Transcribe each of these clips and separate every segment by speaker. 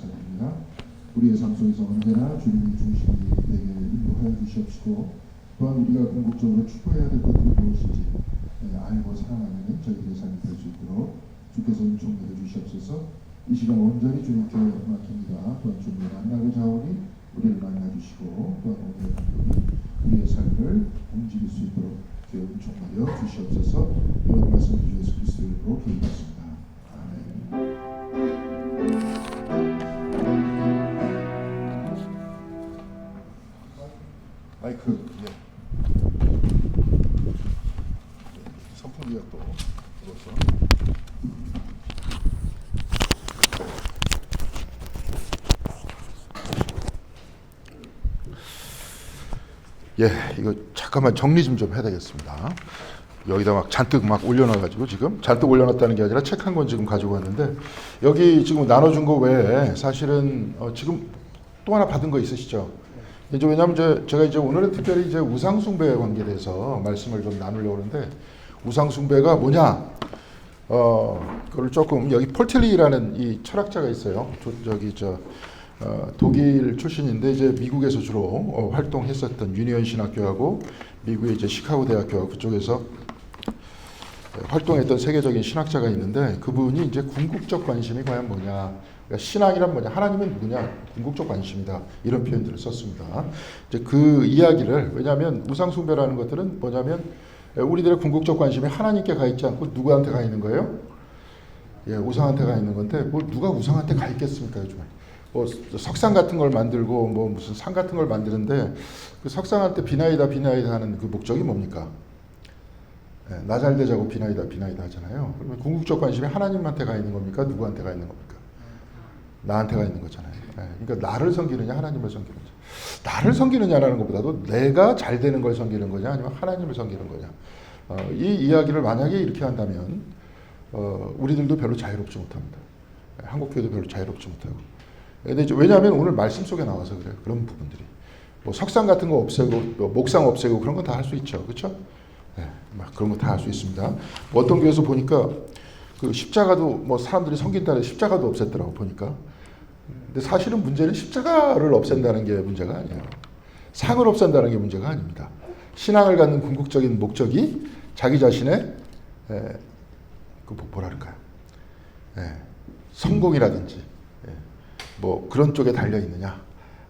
Speaker 1: 감사드립니다. 우리의 삶 속에서 언제나 주님이 중심이 되게 인도하여 주시옵시고 또한 우리가 궁극적으로 추구해야 될 것들이 무엇인지 알고 사랑하는 저희들의 삶이 될 수 있도록 주께서 은총해 주시옵소서. 이 시간 온전히 주님께 맡깁니다. 또한 주님을 만나고자 하오니 우리를 만나주시고 또한 오늘의 방법은 우리의 삶을 움직일 수 있도록 주의 은총하여 주시옵소서. 이런 말씀 주 예수 그리스도의 이름으로 기도드렸습니다. 아멘. 마이크 선풍기가 또 들어서 이거 잠깐만 정리 좀 해야 되겠습니다. 여기다 막 잔뜩 막 올려놔가지고 지금 잔뜩 올려놨다는 게 아니라 책 한 권 지금 가지고 왔는데 여기 지금 나눠준 거 외에 사실은 지금 또 하나 받은 거 있으시죠? 이제 왜냐하면 제가 이제 오늘은 특별히 이제 우상숭배에 관계돼서 말씀을 좀 나누려고 하는데 우상숭배가 뭐냐? 그걸 조금 여기 폴틸리라는 이 철학자가 있어요. 독일 출신인데 이제 미국에서 주로 활동했었던 유니언 신학교하고 미국의 이제 시카고 대학교하고 그쪽에서 활동했던 세계적인 신학자가 있는데 그분이 이제 궁극적 관심이 과연 뭐냐, 그러니까 신앙이란 뭐냐, 하나님은 누구냐, 궁극적 관심이다 이런 표현들을 썼습니다. 이제 그 이야기를 왜냐하면 우상숭배라는 것들은 뭐냐면 우리들의 궁극적 관심이 하나님께 가 있지 않고 누구한테 가 있는 거예요? 우상한테 가 있는 건데 뭐 누가 우상한테 가 있겠습니까 요즘에? 뭐 석상 같은 걸 만들고 뭐 무슨 상 같은 걸 만드는데 그 석상한테 비나이다 하는 그 목적이 뭡니까? 나 잘 되자고 비나이다 하잖아요. 그러면 궁극적 관심이 하나님한테 가 있는 겁니까? 누구한테 가 있는 겁니까? 나한테 가 있는 거잖아요. 그러니까 나를 섬기느냐 하나님을 섬기느냐. 나를 섬기느냐라는 것보다도 내가 잘 되는 걸 섬기는 거냐 아니면 하나님을 섬기는 거냐. 이 이야기를 만약에 이렇게 한다면 우리들도 별로 자유롭지 못합니다. 한국교회도 별로 자유롭지 못하고. 근데 왜냐하면 오늘 말씀 속에 나와서 그래요. 그런 부분들이. 뭐 석상 같은 거 없애고, 뭐 목상 없애고 그런 건 다 할 수 있죠. 그렇죠? 막 그런 거 다 할 수 있습니다. 뭐 어떤 교회에서 보니까 그 십자가도 뭐 사람들이 섬긴다는 십자가도 없앴더라고 보니까. 근데 사실은 문제는 십자가를 없앤다는 게 문제가 아니에요. 상을 없앤다는 게 문제가 아닙니다. 신앙을 갖는 궁극적인 목적이 자기 자신의 그 뭐랄까요? 성공이라든지 뭐 그런 쪽에 달려 있느냐,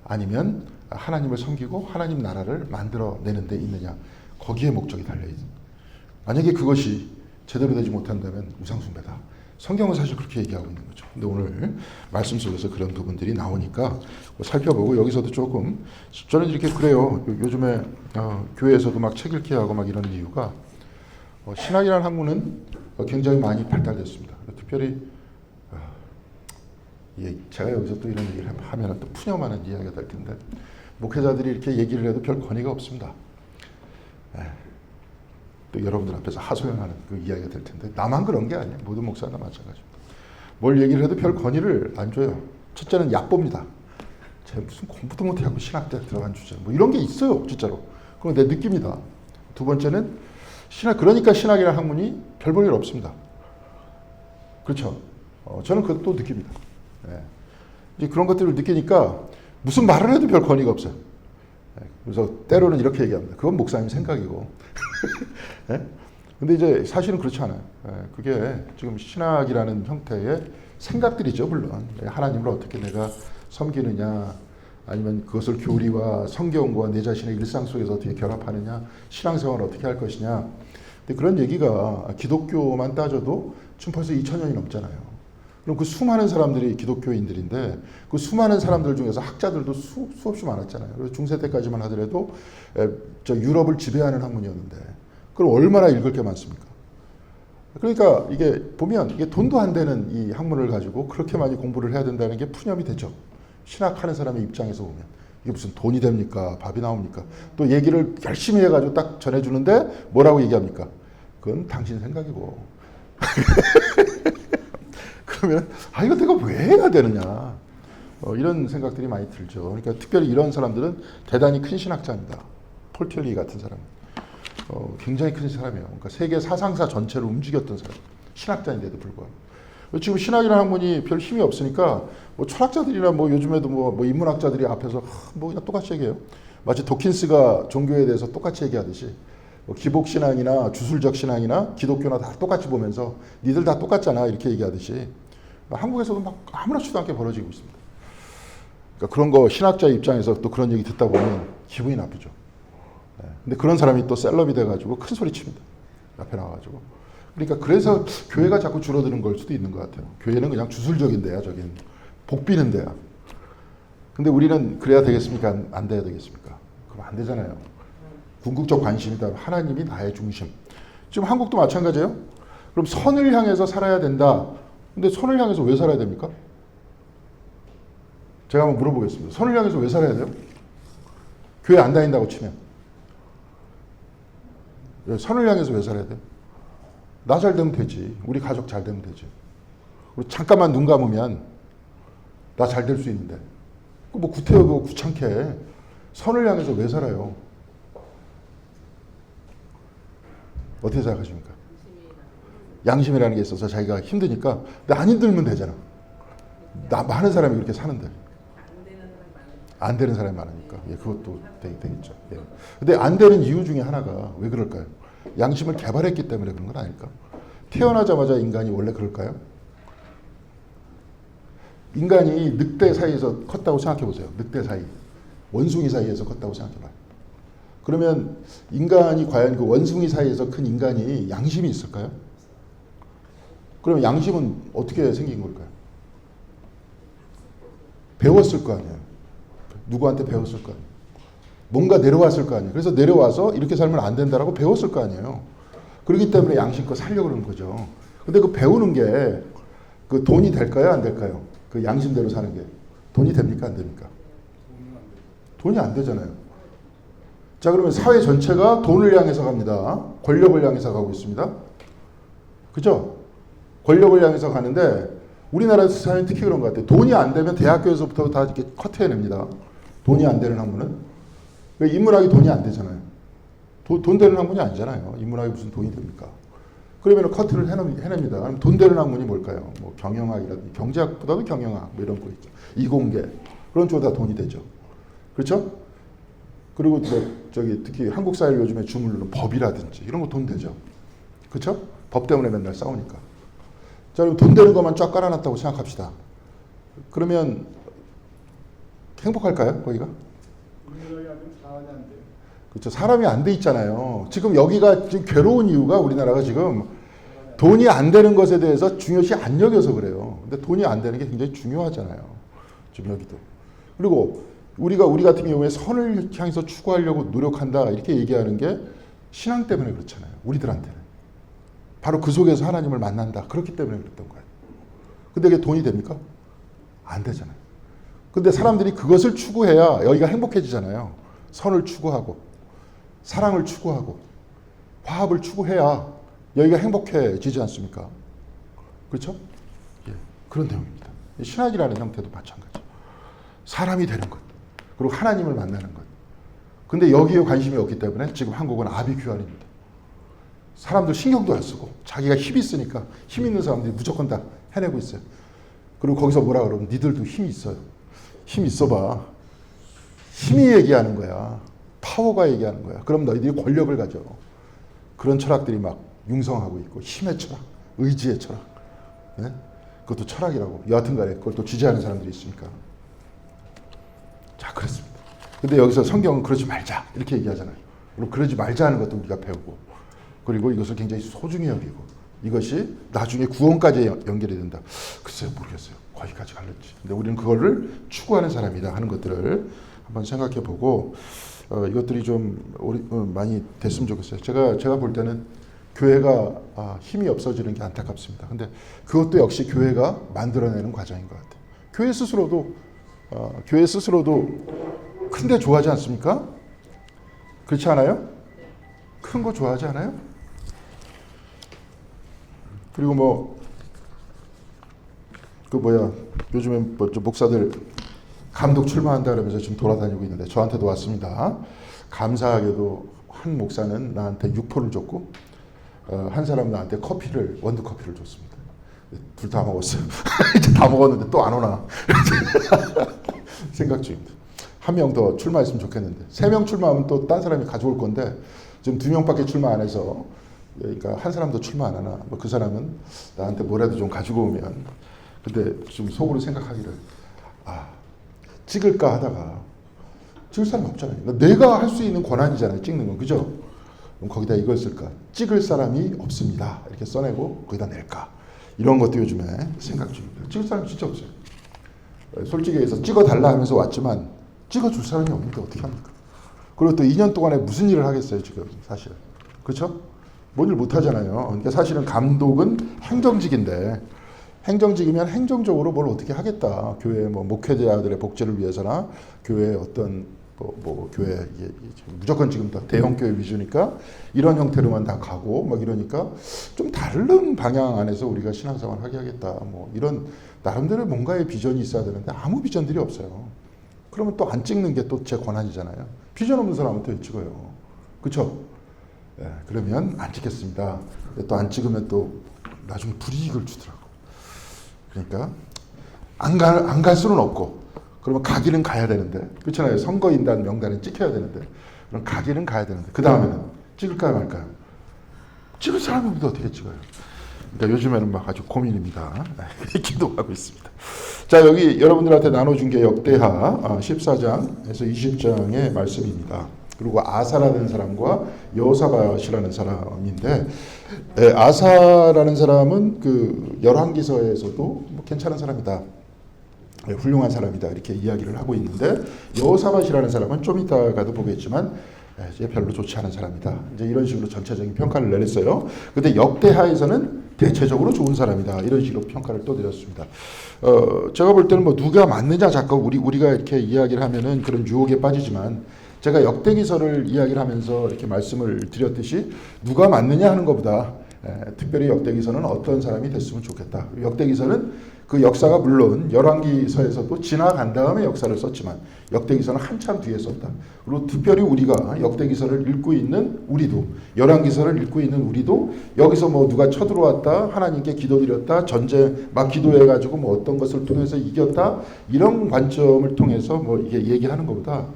Speaker 1: 아니면 하나님을 섬기고 하나님 나라를 만들어내는 데 있느냐, 거기에 목적이 달려 있는. 만약에 그것이 제대로 되지 못한다면 우상숭배다. 성경은 사실 그렇게 얘기하고 있는 거죠. 근데 오늘 말씀 속에서 그런 부분들이 나오니까 살펴보고 여기서도 조금 저는 이렇게 그래요. 요즘에 교회에서도 막 책 읽게 하고 막 이런 이유가 신학이라는 학문은 굉장히 많이 발달됐습니다. 특별히 제가 여기서 또 이런 얘기를 하면 또 푸념하는 이야기가 될 텐데 목회자들이 이렇게 얘기를 해도 별 권위가 없습니다. 또 여러분들 앞에서 하소연하는 그 이야기가 될 텐데 나만 그런 게 아니에요. 모든 목사나 마찬가지입니다. 뭘 얘기를 해도 별 권위를 안 줘요. 첫째는 얕봅니다. 제가 무슨 공부도 못하고 신학대학 들어간 주제 뭐 이런 게 있어요. 진짜로. 그건 내 느낌이다. 두 번째는 그러니까 신학이라는 학문이 별 볼 일 없습니다. 그렇죠. 저는 그것도 느낍니다. 이제 그런 것들을 느끼니까 무슨 말을 해도 별 권위가 없어요. 그래서 때로는 이렇게 얘기합니다. 그건 목사님 생각이고. 근데 이제 사실은 그렇지 않아요. 그게 지금 신학이라는 형태의 생각들이죠, 물론. 하나님을 어떻게 내가 섬기느냐, 아니면 그것을 교리와 성경과 내 자신의 일상 속에서 어떻게 결합하느냐, 신앙생활을 어떻게 할 것이냐. 근데 그런 얘기가 기독교만 따져도 지금 벌써 2000년이 넘잖아요. 그럼 그 수많은 사람들이 기독교인들인데 그 수많은 사람들 중에서 학자들도 수없이 많았잖아요. 그래서 중세 때까지만 하더라도 유럽을 지배하는 학문이었는데 그럼 얼마나 읽을 게 많습니까? 그러니까 이게 보면 이게 돈도 안 되는 이 학문을 가지고 그렇게 많이 공부를 해야 된다는 게 푸념이 되죠. 신학하는 사람의 입장에서 보면 이게 무슨 돈이 됩니까? 밥이 나옵니까? 또 얘기를 열심히 해가지고 딱 전해주는데 뭐라고 얘기합니까? 그건 당신 생각이고. 그러면 이거 내가 왜 해야 되느냐 이런 생각들이 많이 들죠. 그러니까 특별히 이런 사람들은 대단히 큰 신학자입니다. 폴틸리 같은 사람은 굉장히 큰 사람이에요. 그러니까 세계 사상사 전체를 움직였던 사람, 신학자인데도 불구하고 지금 신학이라는 학문이 별 힘이 없으니까 뭐 철학자들이나 뭐 요즘에도 뭐 인문학자들이 앞에서 뭐 그냥 똑같이 얘기해요. 마치 도킨스가 종교에 대해서 똑같이 얘기하듯이 뭐 기복신앙이나 주술적 신앙이나 기독교나 다 똑같이 보면서 니들 다 똑같잖아 이렇게 얘기하듯이 한국에서도 막 아무렇지도 않게 벌어지고 있습니다. 그러니까 그런 거 신학자 입장에서 또 그런 얘기 듣다 보면 기분이 나쁘죠. 근데 그런 사람이 또 셀럽이 돼가지고 큰 소리 칩니다. 앞에 나와가지고. 그러니까 그래서 교회가 자꾸 줄어드는 걸 수도 있는 것 같아요. 교회는 그냥 주술적인 데야, 저긴. 복 비는 데야. 근데 우리는 그래야 되겠습니까? 안 돼야 되겠습니까? 그럼 안 되잖아요. 궁극적 관심이다. 하나님이 나의 중심. 지금 한국도 마찬가지예요. 그럼 선을 향해서 살아야 된다. 근데 선을 향해서 왜 살아야 됩니까? 제가 한번 물어보겠습니다. 선을 향해서 왜 살아야 돼요? 교회 안 다닌다고 치면. 선을 향해서 왜 살아야 돼요? 나 잘 되면 되지. 우리 가족 잘 되면 되지. 우리 잠깐만 눈 감으면 나 잘 될 수 있는데. 뭐 구태여 구창케 선을 향해서 왜 살아요? 어떻게 생각하십니까? 양심이라는 게 있어서 자기가 힘드니까. 근데 안 힘들면 되잖아. 많은 사람이 그렇게 사는데. 안 되는 사람이 많으니까. 예, 그것도 되겠죠. 예. 근데 안 되는 이유 중에 하나가 왜 그럴까요? 양심을 개발했기 때문에 그런 건 아닐까? 태어나자마자 인간이 원래 그럴까요? 인간이 늑대 사이에서 컸다고 생각해 보세요. 늑대 사이. 원숭이 사이에서 컸다고 생각해 봐요. 그러면 인간이 과연 그 원숭이 사이에서 큰 인간이 양심이 있을까요? 그럼 양심은 어떻게 생긴 걸까요? 배웠을 거 아니에요. 누구한테 배웠을 거 아니에요. 뭔가 내려왔을 거 아니에요. 그래서 내려와서 이렇게 살면 안 된다라고 배웠을 거 아니에요. 그렇기 때문에 양심껏 살려고 그러는 거죠. 근데 그 배우는 게 그 돈이 될까요? 안 될까요? 그 양심대로 사는 게. 돈이 됩니까? 안 됩니까? 돈이 안 되잖아요. 자, 그러면 사회 전체가 돈을 향해서 갑니다. 권력을 향해서 가고 있습니다. 그죠? 권력을 향해서 가는데 우리나라 사회는 특히 그런 것 같아요. 돈이 안 되면 대학교에서부터 다 이렇게 커트해냅니다. 돈이 안 되는 학문은. 인문학이 돈이 안 되잖아요. 돈 되는 학문이 아니잖아요. 인문학이 무슨 돈이 됩니까? 그러면 커트를 해냅니다. 그럼 돈 되는 학문이 뭘까요? 뭐 경영학이라든지 경제학보다도 경영학 뭐 이런 거 있죠. 이공계 그런 쪽으로 다 돈이 되죠. 그렇죠? 그리고 저기 특히 한국 사회를 요즘에 주물르는 법이라든지 이런 거 돈 되죠. 그렇죠? 법 때문에 맨날 싸우니까. 자, 그럼 돈 되는 것만 쫙 깔아놨다고 생각합시다. 그러면 행복할까요? 거기가? 그렇죠. 사람이 안 돼 있잖아요. 지금 여기가 지금 괴로운 이유가 우리나라가 지금 돈이 안 되는 것에 대해서 중요시 안 여겨서 그래요. 근데 돈이 안 되는 게 굉장히 중요하잖아요. 지금 여기도. 그리고 우리 같은 경우에 선을 향해서 추구하려고 노력한다 이렇게 얘기하는 게 신앙 때문에 그렇잖아요. 우리들한테는. 바로 그 속에서 하나님을 만난다. 그렇기 때문에 그랬던 거예요. 근데 그게 돈이 됩니까? 안 되잖아요. 근데 사람들이 그것을 추구해야 여기가 행복해지잖아요. 선을 추구하고 사랑을 추구하고 화합을 추구해야 여기가 행복해지지 않습니까? 그렇죠? 예, 그런 내용입니다. 신학이라는 형태도 마찬가지. 사람이 되는 것. 그리고 하나님을 만나는 것. 근데 여기에 관심이 없기 때문에 지금 한국은 아비규환입니다. 사람들 신경도 안 쓰고 자기가 힘이 있으니까 힘 있는 사람들이 무조건 다 해내고 있어요. 그리고 거기서 뭐라 그러면 니들도 힘이 있어요. 힘 있어봐. 힘이 얘기하는 거야. 파워가 얘기하는 거야. 그럼 너희들이 권력을 가져. 그런 철학들이 막 융성하고 있고 힘의 철학, 의지의 철학. 네? 그것도 철학이라고. 여하튼 간에 그걸 또 지지하는 사람들이 있으니까. 자, 그렇습니다. 근데 여기서 성경은 그러지 말자 이렇게 얘기하잖아요. 그럼 그러지 말자 하는 것도 우리가 배우고 그리고 이것을 굉장히 소중히 여기고 이것이 나중에 구원까지 연결이 된다. 글쎄요, 모르겠어요. 거기까지 갈렸지. 근데 우리는 그거를 추구하는 사람이다 하는 것들을 한번 생각해 보고 이것들이 좀 많이 됐으면 좋겠어요. 제가 볼 때는 교회가 힘이 없어지는 게 안타깝습니다. 근데 그것도 역시 교회가 만들어내는 과정인 것 같아요. 교회 스스로도 큰데 좋아하지 않습니까? 그렇지 않아요? 큰 거 좋아하지 않아요? 그리고 요즘에 목사들 감독 출마한다 그러면서 지금 돌아다니고 있는데 저한테도 왔습니다. 감사하게도 한 목사는 나한테 육포를 줬고 한 사람은 나한테 원두 커피를 줬습니다. 둘 다 먹었어요. 이제 다 먹었는데 또 안 오나 생각 중입니다. 한 명 더 출마했으면 좋겠는데 3명 출마하면 또 딴 사람이 가져올 건데 지금 2명밖에 출마 안 해서 그러니까 한 사람도 출마 안 하나 뭐 그 사람은 나한테 뭐라도 좀 가지고 오면 근데 좀 속으로 생각하기를 찍을까 하다가 찍을 사람이 없잖아요. 내가 할 수 있는 권한이잖아요. 찍는 건 그죠? 그럼 거기다 이걸 쓸까? 찍을 사람이 없습니다. 이렇게 써내고 거기다 낼까? 이런 것도 요즘에 생각 중입니다. 찍을 사람이 진짜 없어요. 솔직히 해서 찍어달라 하면서 왔지만 찍어줄 사람이 없는데 어떻게 합니까? 그리고 또 2년 동안에 무슨 일을 하겠어요 지금 사실. 그렇죠? 뭔 일 못하잖아요. 그러니까 사실은 감독은 행정직인데 행정직이면 행정적으로 뭘 어떻게 하겠다. 교회 뭐 목회자들의 복지를 위해서나 교회의 어떤 교회 이게 무조건 지금 다 대형 교회 위주니까 이런 형태로만 다 가고 막 이러니까 좀 다른 방향 안에서 우리가 신앙생활 하게 하겠다. 뭐 이런 나름대로 뭔가의 비전이 있어야 되는데 아무 비전들이 없어요. 그러면 또 안 찍는 게 또 제 권한이잖아요. 비전 없는 사람한테 찍어요. 그렇죠? 네, 그러면 안 찍겠습니다. 또 안 찍으면 또 나중에 불이익을 주더라고. 그러니까 안 갈 수는 없고 그러면 가기는 가야 되는데 그렇잖아요. 선거인단 명단에 찍혀야 되는데 그럼 가기는 가야 되는데 그 다음에는 찍을까요 말까요? 찍을 사람이 없는데 어떻게 찍어요? 그러니까 요즘에는 막 아주 고민입니다. 기도하고 있습니다. 자 여기 여러분들한테 나눠준 게 역대하 14장에서 20장의 말씀입니다. 그리고 아사라는 사람과 여호사밧이라는 사람인데 아사라는 사람은 그 열왕기서에서도 뭐 괜찮은 사람이다. 훌륭한 사람이다 이렇게 이야기를 하고 있는데 여호사밧이라는 사람은 좀 이따가도 보겠지만 이제 별로 좋지 않은 사람이다. 이제 이런 식으로 전체적인 평가를 내렸어요. 근데 역대하에서는 대체적으로 좋은 사람이다. 이런 식으로 평가를 또 내렸습니다. 제가 볼 때는 뭐 누가 맞느냐 자꾸 우리가 이렇게 이야기를 하면은 그런 유혹에 빠지지만 제가 역대기서를 이야기를 하면서 이렇게 말씀을 드렸듯이 누가 맞느냐 하는 것보다 특별히 역대기서는 어떤 사람이 됐으면 좋겠다. 역대기서는 그 역사가 물론 열왕기서에서도 지나간 다음에 역사를 썼지만 역대기서는 한참 뒤에 썼다. 그리고 특별히 우리가 역대기서를 읽고 있는 우리도 열왕기서를 읽고 있는 우리도 여기서 뭐 누가 쳐들어왔다 하나님께 기도드렸다 전쟁 막 기도해가지고 뭐 어떤 것을 통해서 이겼다 이런 관점을 통해서 뭐 이게 얘기하는 것보다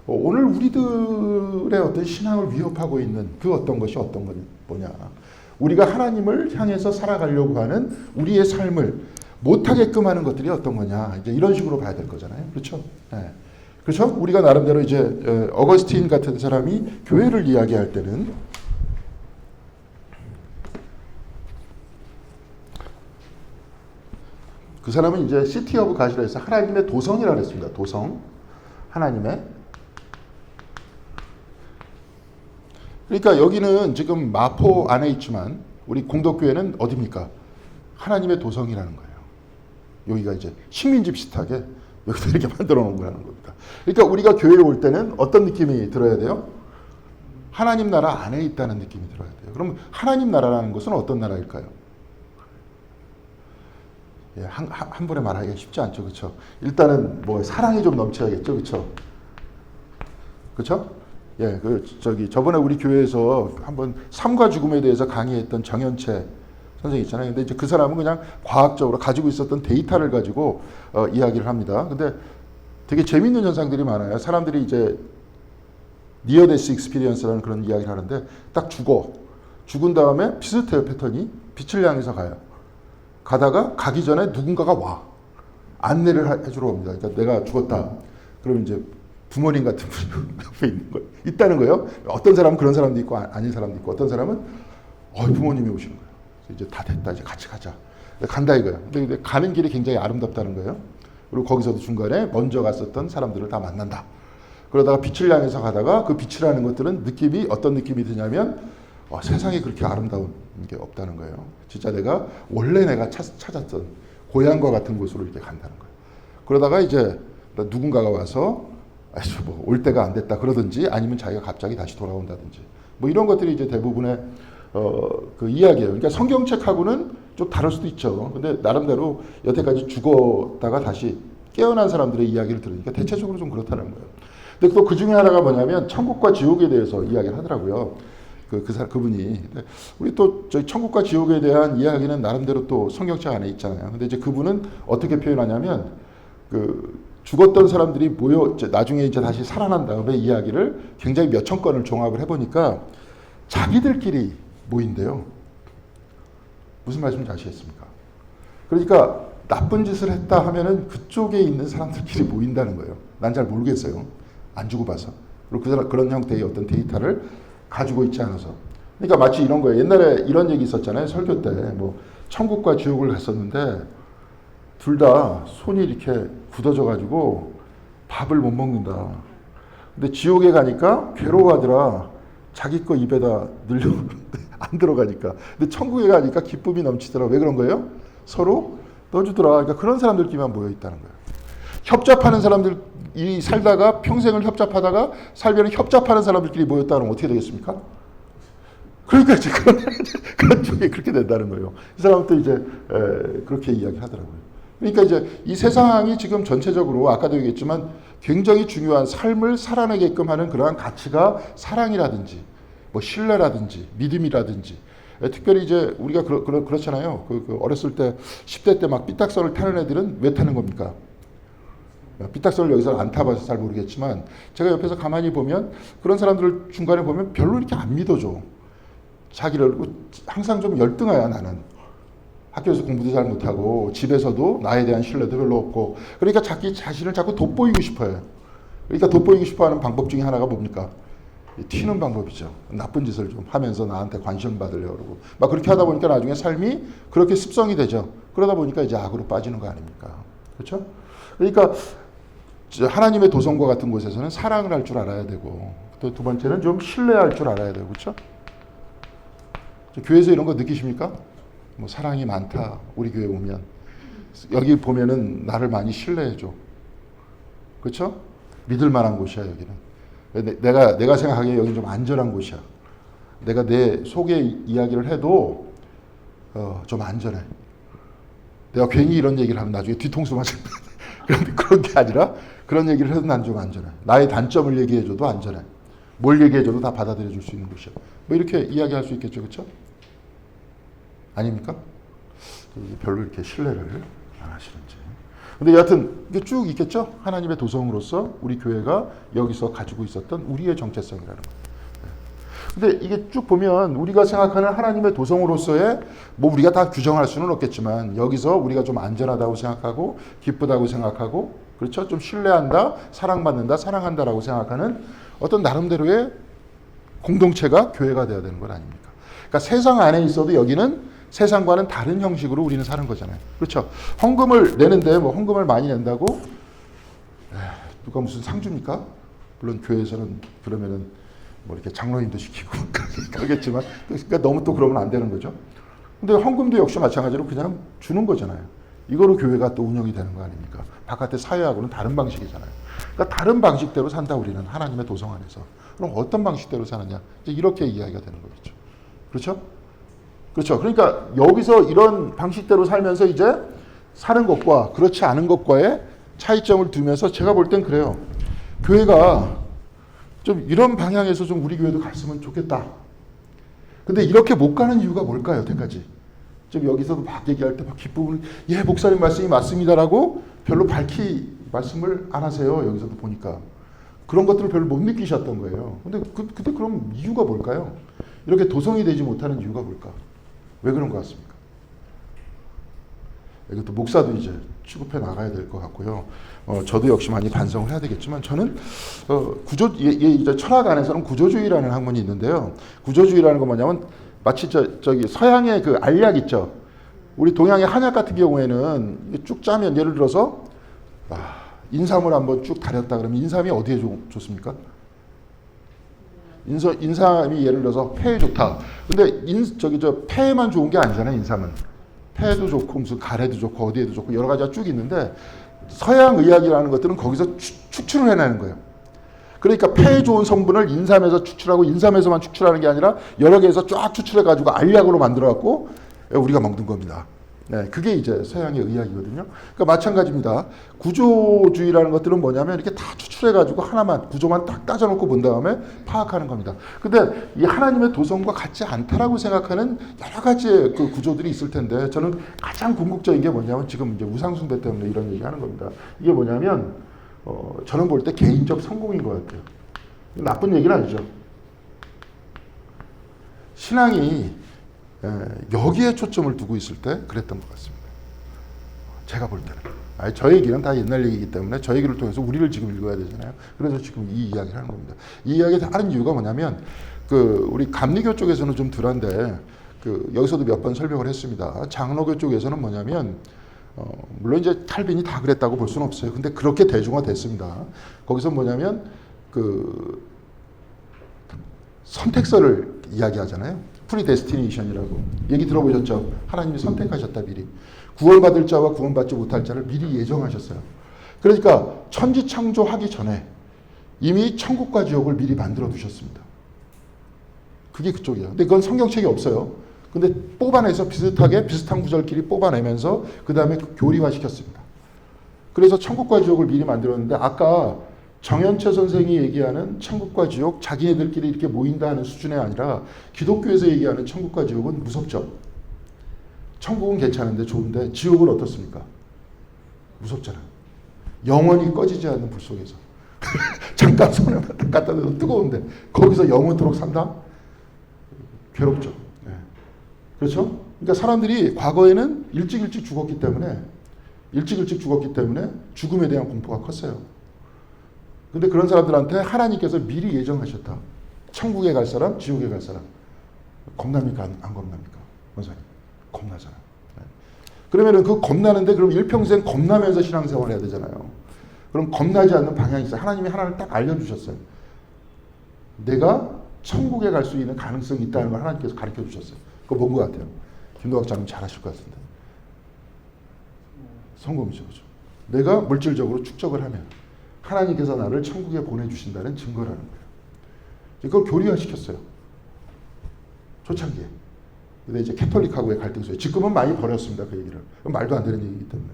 Speaker 1: 오늘 우리들의 어떤 신앙을 위협하고 있는 그 어떤 것이 어떤 건 뭐냐 우리가 하나님을 향해서 살아가려고 하는 우리의 삶을 못하게끔 하는 것들이 어떤 거냐 이제 이런 식으로 봐야 될 거잖아요. 그렇죠? 네. 그렇죠? 우리가 나름대로 이제 어거스틴 같은 사람이 교회를 이야기할 때는 그 사람은 이제 시티 오브 가시라 해서 하나님의 도성이라고 했습니다. 도성 하나님의 그러니까 여기는 지금 마포 안에 있지만 우리 공덕교회는 어디입니까? 하나님의 도성이라는 거예요. 여기가 이제 식민지 비슷하게 여기서 이렇게 만들어 놓은 거라는 겁니다. 그러니까 우리가 교회에 올 때는 어떤 느낌이 들어야 돼요? 하나님 나라 안에 있다는 느낌이 들어야 돼요. 그럼 하나님 나라라는 것은 어떤 나라일까요? 예, 한 번에 말하기가 쉽지 않죠. 그렇죠? 일단은 뭐 사랑이 좀 넘쳐야겠죠. 그렇죠? 그렇죠? 예, 저번에 우리 교회에서 한번 삶과 죽음에 대해서 강의했던 정현채 선생님 있잖아요. 근데 이제 그 사람은 그냥 과학적으로 가지고 있었던 데이터를 가지고 이야기를 합니다. 근데 되게 재밌는 현상들이 많아요. 사람들이 이제 니어 데스 익스피리언스라는 그런 이야기를 하는데 딱 죽은 다음에 비슷해요. 패턴이 빛을 향해서 가요. 가다가 가기 전에 누군가가 와 안내를 해주러 옵니다. 그러니까 내가 죽었다. 그럼 이제 부모님 같은 분이 옆에 있는 거예요. 있다는 거예요. 어떤 사람은 그런 사람도 있고 아닌 사람도 있고 어떤 사람은 부모님이 오시는 거예요. 이제 다 됐다. 이제 같이 가자. 간다 이거예요. 근데 가는 길이 굉장히 아름답다는 거예요. 그리고 거기서도 중간에 먼저 갔었던 사람들을 다 만난다. 그러다가 빛을 향해서 가다가 그 빛이라는 것들은 느낌이 어떤 느낌이 드냐면 세상에 그렇게 아름다운 게 없다는 거예요. 진짜 원래 내가 찾았던 고향과 같은 곳으로 이렇게 간다는 거예요. 그러다가 이제 누군가가 와서 올 때가 안 됐다 그러든지 아니면 자기가 갑자기 다시 돌아온다든지 뭐 이런 것들이 이제 대부분의 그 이야기예요. 그러니까 성경책하고는 좀 다를 수도 있죠. 근데 나름대로 여태까지 죽었다가 다시 깨어난 사람들의 이야기를 들으니까 대체적으로 좀 그렇다는 거예요. 근데 또 그 중에 하나가 뭐냐면 천국과 지옥에 대해서 이야기를 하더라고요. 그분이. 우리 또 저희 천국과 지옥에 대한 이야기는 나름대로 또 성경책 안에 있잖아요. 근데 이제 그분은 어떻게 표현하냐면 죽었던 사람들이 나중에 이제 다시 살아난 다음에 이야기를 굉장히 몇천 건을 종합을 해보니까 자기들끼리 모인대요. 무슨 말씀인지 아시겠습니까? 그러니까 나쁜 짓을 했다 하면은 그쪽에 있는 사람들끼리 모인다는 거예요. 난 잘 모르겠어요. 안 주고 봐서. 그리고 그런 형태의 어떤 데이터를 가지고 있지 않아서. 그러니까 마치 이런 거예요. 옛날에 이런 얘기 있었잖아요. 설교 때 뭐 천국과 지옥을 갔었는데 둘 다 손이 이렇게 굳어져 가지고 밥을 못 먹는다. 근데 지옥에 가니까 괴로워하더라. 자기 거 입에다 넣으려고 안 들어가니까. 근데 천국에 가니까 기쁨이 넘치더라. 왜 그런 거예요? 서로 넣어주더라. 그러니까 그런 사람들끼리만 모여 있다는 거예요. 협잡하는 사람들이 살다가 평생을 협잡하다가 살면은 협잡하는 사람들끼리 모였다 그러면 어떻게 되겠습니까? 그러니까 이제 그런 쪽이 그렇게 된다는 거예요. 이 사람도 이제 그렇게 이야기하더라고요. 그러니까 이제 이 세상이 지금 전체적으로 아까도 얘기했지만 굉장히 중요한 삶을 살아내게끔 하는 그러한 가치가 사랑이라든지 뭐 신뢰라든지 믿음이라든지 특별히 이제 우리가 그렇잖아요. 어렸을 때 10대 때 막 삐딱선을 타는 애들은 왜 타는 겁니까? 삐딱선을 여기서 안 타봐서 잘 모르겠지만 제가 옆에서 가만히 보면 그런 사람들을 중간에 보면 별로 이렇게 안 믿어줘. 자기를 항상 좀 열등해야 나는. 학교에서 공부도 잘 못하고 집에서도 나에 대한 신뢰도 별로 없고 그러니까 자기 자신을 자꾸 돋보이고 싶어요. 그러니까 돋보이고 싶어하는 방법 중에 하나가 뭡니까? 튀는 방법이죠. 나쁜 짓을 좀 하면서 나한테 관심 받으려고 그러고 막 그렇게 하다 보니까 나중에 삶이 그렇게 습성이 되죠. 그러다 보니까 이제 악으로 빠지는 거 아닙니까? 그렇죠? 그러니까 하나님의 도성과 같은 곳에서는 사랑을 할 줄 알아야 되고 또 두 번째는 좀 신뢰할 줄 알아야 되고 그렇죠? 교회에서 이런 거 느끼십니까? 뭐 사랑이 많다. 우리 교회 오면 여기 보면은 나를 많이 신뢰해줘. 그렇죠? 믿을 만한 곳이야 여기는. 내가 생각하기에 여기는 좀 안전한 곳이야. 내가 내 속에 이야기를 해도 좀 안전해. 내가 괜히 이런 얘기를 하면 나중에 뒤통수 맞을 그런데 그런 게 아니라 그런 얘기를 해도 난 좀 안전해. 나의 단점을 얘기해줘도 안전해. 뭘 얘기해줘도 다 받아들여줄 수 있는 곳이야. 뭐 이렇게 이야기할 수 있겠죠, 그렇죠? 아닙니까? 별로 이렇게 신뢰를 안 하시는지. 근데 여하튼 이게 쭉 있겠죠? 하나님의 도성으로서 우리 교회가 여기서 가지고 있었던 우리의 정체성이라는 거예요. 근데 이게 쭉 보면 우리가 생각하는 하나님의 도성으로서의 뭐 우리가 다 규정할 수는 없겠지만 여기서 우리가 좀 안전하다고 생각하고 기쁘다고 생각하고 그렇죠? 좀 신뢰한다, 사랑받는다, 사랑한다라고 생각하는 어떤 나름대로의 공동체가 교회가 되어야 되는 건 아닙니까? 그러니까 세상 안에 있어도 여기는 세상과는 다른 형식으로 우리는 사는 거잖아요. 그렇죠? 헌금을 내는데 뭐 헌금을 많이 낸다고 누가 무슨 상 줍니까? 물론 교회에서는 그러면은 뭐 이렇게 장로님도 시키고 그러겠지만 그러니까 너무 또 그러면 안 되는 거죠. 근데 헌금도 역시 마찬가지로 그냥 주는 거잖아요. 이거로 교회가 또 운영이 되는 거 아닙니까? 바깥의 사회하고는 다른 방식이잖아요. 그러니까 다른 방식대로 산다 우리는 하나님의 도성 안에서. 그럼 어떤 방식대로 사느냐? 이제 이렇게 이야기가 되는 거겠죠. 그렇죠? 그렇죠. 그러니까 여기서 이런 방식대로 살면서 이제 사는 것과 그렇지 않은 것과의 차이점을 두면서 제가 볼 땐 그래요. 교회가 좀 이런 방향에서 좀 우리 교회도 갔으면 좋겠다. 근데 이렇게 못 가는 이유가 뭘까요, 여태까지? 좀 여기서도 막 얘기할 때 막 기쁨을, 예, 목사님 말씀이 맞습니다라고 별로 밝히 말씀을 안 하세요, 여기서도 보니까. 그런 것들을 별로 못 느끼셨던 거예요. 근데 그럼 이유가 뭘까요? 이렇게 도성이 되지 못하는 이유가 뭘까? 왜 그런 것 같습니까? 이것도 목사도 이제 취급해 나가야 될 것 같고요. 저도 역시 많이 반성을 해야 되겠지만 저는 이제 철학 안에서는 구조주의라는 학문이 있는데요. 구조주의라는 건 뭐냐면 마치 저기 서양의 그 알약 있죠. 우리 동양의 한약 같은 경우에는 쭉 짜면 예를 들어서 인삼을 한번 쭉 다렸다 그러면 인삼이 어디에 좋습니까? 인삼이 예를 들어서 폐에 좋다. 근데 폐에만 좋은 게 아니잖아요, 인삼은. 폐도 좋고 무슨 가래도 좋고 어디에도 좋고 여러 가지가 쭉 있는데 서양 의학이라는 것들은 거기서 추출을 해내는 거예요. 그러니까 폐에 좋은 성분을 인삼에서 추출하고 인삼에서만 추출하는 게 아니라 여러 개에서 쫙 추출해가지고 알약으로 만들어갖고 우리가 먹는 겁니다. 네, 그게 이제 서양의 의학이거든요. 그러니까 마찬가지입니다. 구조주의라는 것들은 뭐냐면 이렇게 다 추출해가지고 하나만, 구조만 딱 따져놓고 본 다음에 파악하는 겁니다. 근데 이 하나님의 도성과 같지 않다라고 생각하는 여러 가지의 그 구조들이 있을 텐데, 저는 가장 궁극적인 게 뭐냐면 지금 이제 우상숭배 때문에 이런 얘기 하는 겁니다. 이게 뭐냐면, 저는 볼 때 개인적 성공인 것 같아요. 나쁜 얘기는 아니죠. 신앙이 여기에 초점을 두고 있을 때 그랬던 것 같습니다. 제가 볼 때는. 저 얘기는 다 옛날 얘기이기 때문에 저 얘기를 통해서 우리를 지금 읽어야 되잖아요. 그래서 지금 이 이야기를 하는 겁니다. 이 이야기를 하는 이유가 뭐냐면, 우리 감리교 쪽에서는 좀 덜한데, 여기서도 몇 번 설명을 했습니다. 장로교 쪽에서는 뭐냐면, 물론 이제 칼빈이 다 그랬다고 볼 수는 없어요. 근데 그렇게 대중화됐습니다. 거기서 뭐냐면, 선택설을 이야기하잖아요. 프리데스티네이션이라고 얘기 들어보셨죠? 하나님이 선택하셨다 미리. 구원받을 자와 구원받지 못할 자를 미리 예정하셨어요. 그러니까 천지창조하기 전에 이미 천국과 지옥을 미리 만들어 두셨습니다. 그게 그쪽이에요. 근데 그건 성경책이 없어요. 근데 뽑아내서 비슷한 구절끼리 뽑아내면서 그 다음에 교리화시켰습니다. 그래서 천국과 지옥을 미리 만들었는데, 아까 정현채 선생이 얘기하는 천국과 지옥, 자기네들끼리 이렇게 모인다 하는 수준이 아니라 기독교에서 얘기하는 천국과 지옥은 무섭죠. 천국은 괜찮은데 좋은데 지옥은 어떻습니까? 무섭잖아요. 영원히 꺼지지 않는 불 속에서 잠깐 손에 갖다 대도 뜨거운데 거기서 영원토록 산다? 괴롭죠. 네. 그렇죠? 그러니까 사람들이 과거에는 일찍 죽었기 때문에 죽음에 대한 공포가 컸어요. 근데 그런 사람들한테 하나님께서 미리 예정하셨다. 천국에 갈 사람, 지옥에 갈 사람. 겁납니까? 안 겁납니까? 원사님. 겁나잖아요. 네. 그러면은 그 겁나는데 그럼 일평생 겁나면서 신앙생활을 해야 되잖아요. 그럼 겁나지 않는 방향이 있어요. 하나님이 하나를 딱 알려주셨어요. 내가 천국에 갈 수 있는 가능성이 있다는 걸 하나님께서 가르쳐 주셨어요. 그거 뭔 것 같아요? 김도학장님 잘 아실 것 같은데. 성공이죠. 그렇죠? 내가 물질적으로 축적을 하면 하나님께서 나를 천국에 보내주신다는 증거라는 거예요. 그걸 교리화시켰어요. 초창기에. 근데 이제 캐톨릭하고의 갈등소에 지금은 많이 버렸습니다. 그 얘기를. 말도 안 되는 얘기이기 때문에.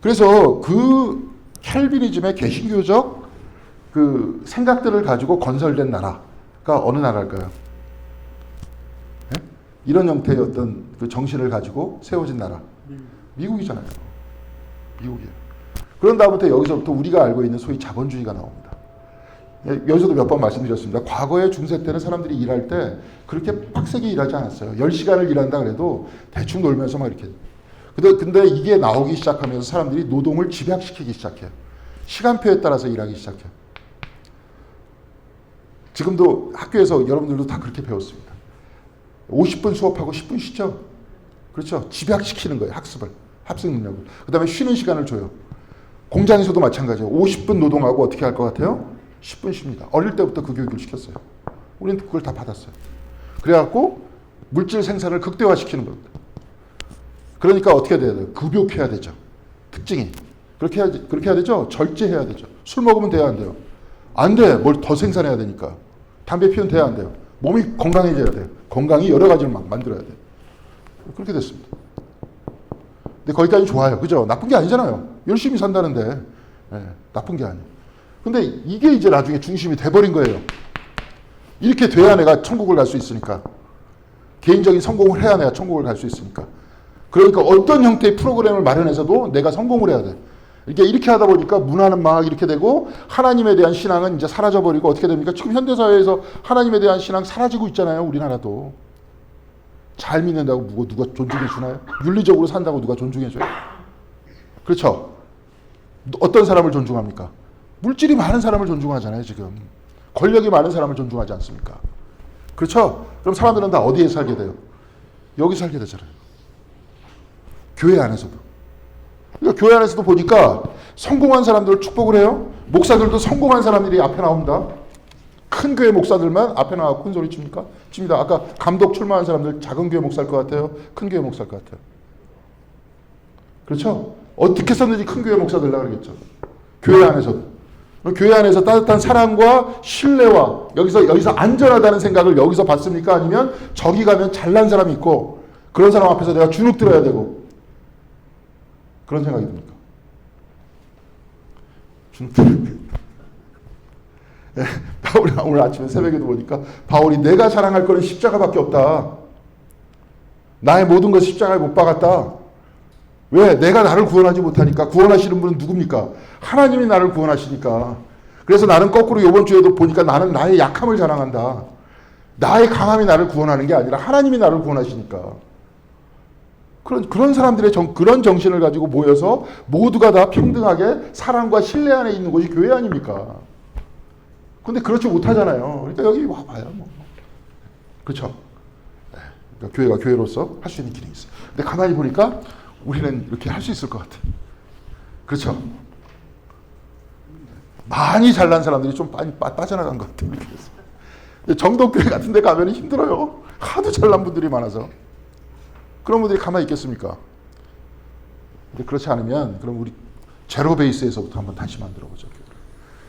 Speaker 1: 그래서 그 캘비니즘의 개신교적 그 생각들을 가지고 건설된 나라가 어느 나라일까요? 네? 이런 형태의 어떤 그 정신을 가지고 세워진 나라. 미국이잖아요. 미국이에요. 그런 다음부터 여기서부터 우리가 알고 있는 소위 자본주의가 나옵니다. 여기서도 몇 번 말씀드렸습니다. 과거에 중세 때는 사람들이 일할 때 그렇게 빡세게 일하지 않았어요. 10시간을 일한다 그래도 대충 놀면서 막 이렇게. 근데 이게 나오기 시작하면서 사람들이 노동을 집약시키기 시작해요. 시간표에 따라서 일하기 시작해요. 지금도 학교에서 여러분들도 다 그렇게 배웠습니다. 50분 수업하고 10분 쉬죠? 그렇죠? 집약시키는 거예요. 학습 능력을. 그 다음에 쉬는 시간을 줘요. 공장에서도 마찬가지예요. 50분 노동하고 어떻게 할 것 같아요? 10분 쉽니다. 어릴 때부터 그 교육을 시켰어요. 우리는 그걸 다 받았어요. 그래갖고 물질 생산을 극대화시키는 겁니다. 그러니까 어떻게 돼야 돼요? 급욕해야 되죠. 특징이. 그렇게 해야 되죠? 절제해야 되죠. 술 먹으면 돼야 안 돼요? 안 돼. 뭘 더 생산해야 되니까. 담배 피우면 돼야 안 돼요? 몸이 건강해져야 돼요. 건강이 여러 가지를 막 만들어야 돼요. 그렇게 됐습니다. 근데 거기까지 좋아요. 그죠? 나쁜 게 아니잖아요. 열심히 산다는데. 나쁜 게 아니에요. 근데 이게 이제 나중에 중심이 돼버린 거예요. 이렇게 돼야 내가 천국을 갈 수 있으니까. 개인적인 성공을 해야 내가 천국을 갈 수 있으니까. 그러니까 어떤 형태의 프로그램을 마련해서도 내가 성공을 해야 돼. 이렇게 하다 보니까 문화는 막 이렇게 되고 하나님에 대한 신앙은 이제 사라져버리고 어떻게 됩니까? 지금 현대사회에서 하나님에 대한 신앙 사라지고 있잖아요. 우리나라도. 잘 믿는다고 누가 존중해 주나요? 윤리적으로 산다고 누가 존중해 줘요? 그렇죠? 어떤 사람을 존중합니까? 물질이 많은 사람을 존중하잖아요, 지금. 권력이 많은 사람을 존중하지 않습니까? 그렇죠? 그럼 사람들은 다 어디에 살게 돼요? 여기 살게 되잖아요. 교회 안에서도. 그러니까 교회 안에서도 보니까 성공한 사람들을 축복을 해요. 목사들도 성공한 사람들이 앞에 나옵니다. 큰 교회 목사들만 앞에 나와서 큰 소리 칩니까? 칩니다. 아까 감독 출마한 사람들 작은 교회 목사일 것 같아요? 큰 교회 목사일 것 같아요? 그렇죠? 어떻게 썼는지 큰 교회 목사 되려고 그러겠죠. 교회 안에서. 교회 안에서 따뜻한 사랑과 신뢰와 여기서 안전하다는 생각을 여기서 받습니까? 아니면 저기 가면 잘난 사람이 있고 그런 사람 앞에서 내가 주눅 들어야 되고 그런 생각이 듭니까? 주눅 들어야 돼. 바울이 오늘 아침에 새벽에도 보니까 바울이 내가 자랑할 거는 십자가밖에 없다. 나의 모든 것을 십자가에 못 박았다. 왜? 내가 나를 구원하지 못하니까. 구원하시는 분은 누굽니까? 하나님이 나를 구원하시니까. 그래서 나는 거꾸로 이번 주에도 보니까 나는 나의 약함을 자랑한다. 나의 강함이 나를 구원하는 게 아니라 하나님이 나를 구원하시니까. 그런 사람들의 그런 정신을 가지고 모여서 모두가 다 평등하게 사랑과 신뢰 안에 있는 곳이 교회 아닙니까? 근데 그렇지 못하잖아요. 그러니까 여기 와봐요. 뭐. 그렇죠? 그러니까 교회가 교회로서 할 수 있는 기능이 있어요. 근데 가만히 보니까 우리는 이렇게 할 수 있을 것 같아. 그렇죠? 많이 잘난 사람들이 좀 빠져나간 것 같아요. 정독교회 같은 데 가면 힘들어요. 하도 잘난 분들이 많아서. 그런 분들이 가만히 있겠습니까? 근데 그렇지 않으면 그럼 우리 제로 베이스에서부터 한번 다시 만들어보죠.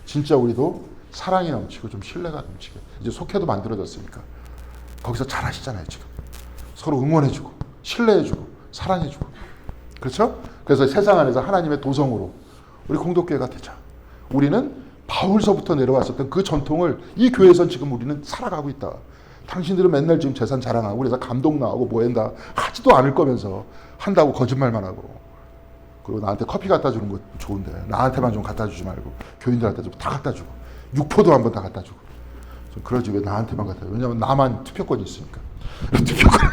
Speaker 1: 진짜 우리도 사랑이 넘치고 좀 신뢰가 넘치게. 이제 속회도 만들어졌으니까. 거기서 잘 하시잖아요, 지금. 서로 응원해주고, 신뢰해주고, 사랑해주고. 그렇죠? 그래서 세상 안에서 하나님의 도성으로 우리 공동교회가 되자. 우리는 바울서부터 내려왔었던 그 전통을 이 교회에서 지금 우리는 살아가고 있다. 당신들은 맨날 지금 재산 자랑하고 그래서 감동 나오고 뭐 한다 하지도 않을 거면서 한다고 거짓말만 하고. 그리고 나한테 커피 갖다 주는 거 좋은데 나한테만 좀 갖다 주지 말고 교인들한테 좀 다 갖다 주고 육포도 한번 다 갖다 주고 좀 그러지 왜 나한테만 갖다 줘. 왜냐면 나만 투표권이 있으니까. 투표권.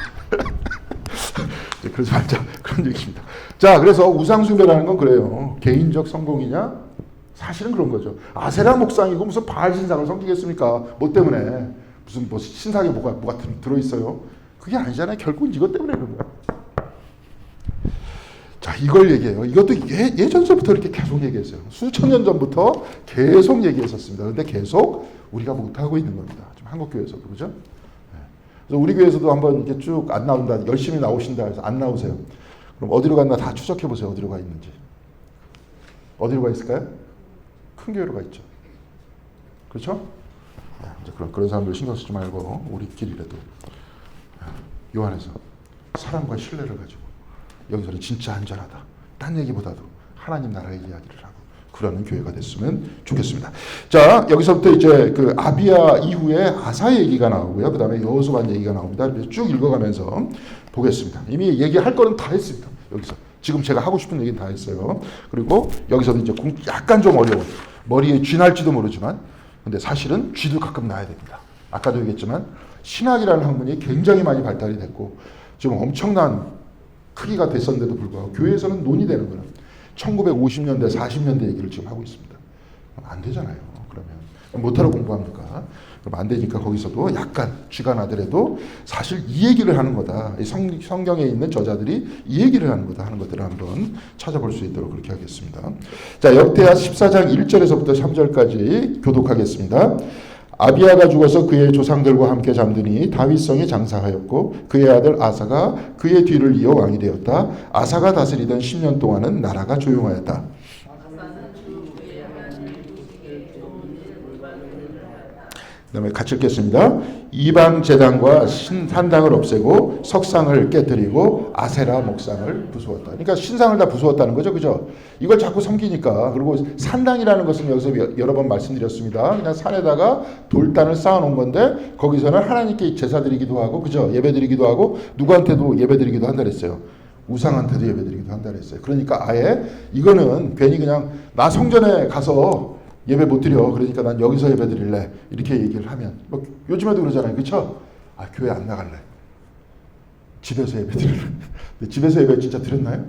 Speaker 1: 그러지 말자. 그런 얘기입니다. 자, 그래서 우상숭배라는 건 그래요. 개인적 성공이냐? 사실은 그런 거죠. 아세라 목상이고 무슨 바알 신상을 섬기겠습니까? 뭐 때문에? 무슨 뭐 신상에 뭐가 들어있어요? 그게 아니잖아요. 결국은 이것 때문에 그런 거야. 자, 이걸 얘기해요. 이것도 예전서부터 이렇게 계속 얘기했어요. 수천 년 전부터 계속 얘기했었습니다. 그런데 계속 우리가 못하고 있는 겁니다. 지금 한국교회에서도, 그죠? 그래서 우리 교회에서도 한번 이렇게 쭉 안 나온다, 열심히 나오신다 해서 안 나오세요. 그럼 어디로 갔나 다 추적해 보세요. 어디로 가 있는지. 어디로 가 있을까요? 큰 교회로 가 있죠. 그렇죠? 이제 그런 사람들 신경 쓰지 말고 우리끼리라도 요 안에서 사랑과 신뢰를 가지고 여기서는 진짜 안전하다. 딴 얘기보다도 하나님 나라의 이야기를 하고 그러는 교회가 됐으면 좋겠습니다. 자, 여기서부터 이제 그 아비야 이후에 아사 얘기가 나오고요. 그 다음에 여호수아 얘기가 나옵니다. 그래서 쭉 읽어가면서 보겠습니다. 이미 얘기할 거는 다 했습니다. 여기서 지금 제가 하고 싶은 얘기는 다 했어요. 그리고 여기서도 이제 약간 좀 어려워. 머리에 쥐 날지도 모르지만 근데 사실은 쥐도 가끔 나야 됩니다. 아까도 얘기했지만 신학이라는 학문이 굉장히 많이 발달이 됐고 지금 엄청난 크기가 됐었는데도 불구하고 교회에서는 논의되는 거는 1950년대, 40년대 얘기를 지금 하고 있습니다. 안 되잖아요. 그러면 못하러 공부합니까? 그럼 안 되니까 거기서도 약간 쥐가 나더라도 사실 이 얘기를 하는 거다. 성경에 있는 저자들이 이 얘기를 하는 거다 하는 것들을 한번 찾아볼 수 있도록 그렇게 하겠습니다. 자, 역대하 14장 1절에서부터 3절까지 교독하겠습니다. 아비야가 죽어서 그의 조상들과 함께 잠드니 다윗성에 장사하였고 그의 아들 아사가 그의 뒤를 이어 왕이 되었다. 아사가 다스리던 10년 동안은 나라가 조용하였다. 그 다음에 같이 읽겠습니다. 이방 제단과 산당을 없애고 석상을 깨뜨리고 아세라 목상을 부수었다. 그러니까 신상을 다 부수었다는 거죠. 그죠? 이걸 자꾸 섬기니까. 그리고 산당이라는 것은 여기서 여러 번 말씀드렸습니다. 그냥 산에다가 돌단을 쌓아놓은 건데 거기서는 하나님께 제사드리기도 하고 그죠? 예배드리기도 하고 누구한테도 예배드리기도 한다 그랬어요. 우상한테도 예배드리기도 한다 그랬어요. 그러니까 아예 이거는 괜히 그냥 나 성전에 가서 예배 못 드려. 그러니까 난 여기서 예배 드릴래. 이렇게 얘기를 하면 뭐 요즘에도 그러잖아요. 그렇죠? 아, 교회 안 나갈래. 집에서 예배 드릴래. 근데 집에서 예배 진짜 드렸나요?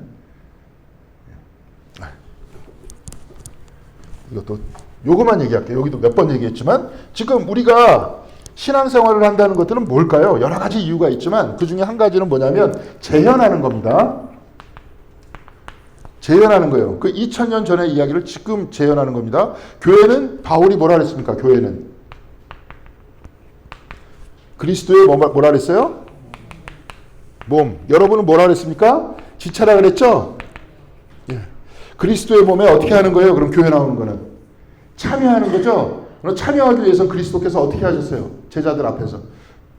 Speaker 1: 이것도 요거만 얘기할게요. 여기도 몇 번 얘기했지만 지금 우리가 신앙생활을 한다는 것들은 뭘까요? 여러 가지 이유가 있지만 그 중에 한 가지는 뭐냐면 재현하는 겁니다. 재현하는 거예요. 그 2000년 전의 이야기를 지금 재현하는 겁니다. 교회는 바울이 뭐라 그랬습니까? 교회는 그리스도의 뭐라 그랬어요? 몸. 여러분은 뭐라 그랬습니까? 지체라 그랬죠? 예. 그리스도의 몸에 어떻게 하는 거예요? 그럼 교회 나오는 거는 참여하는 거죠. 그럼 참여하기 위해서 그리스도께서 어떻게 하셨어요? 제자들 앞에서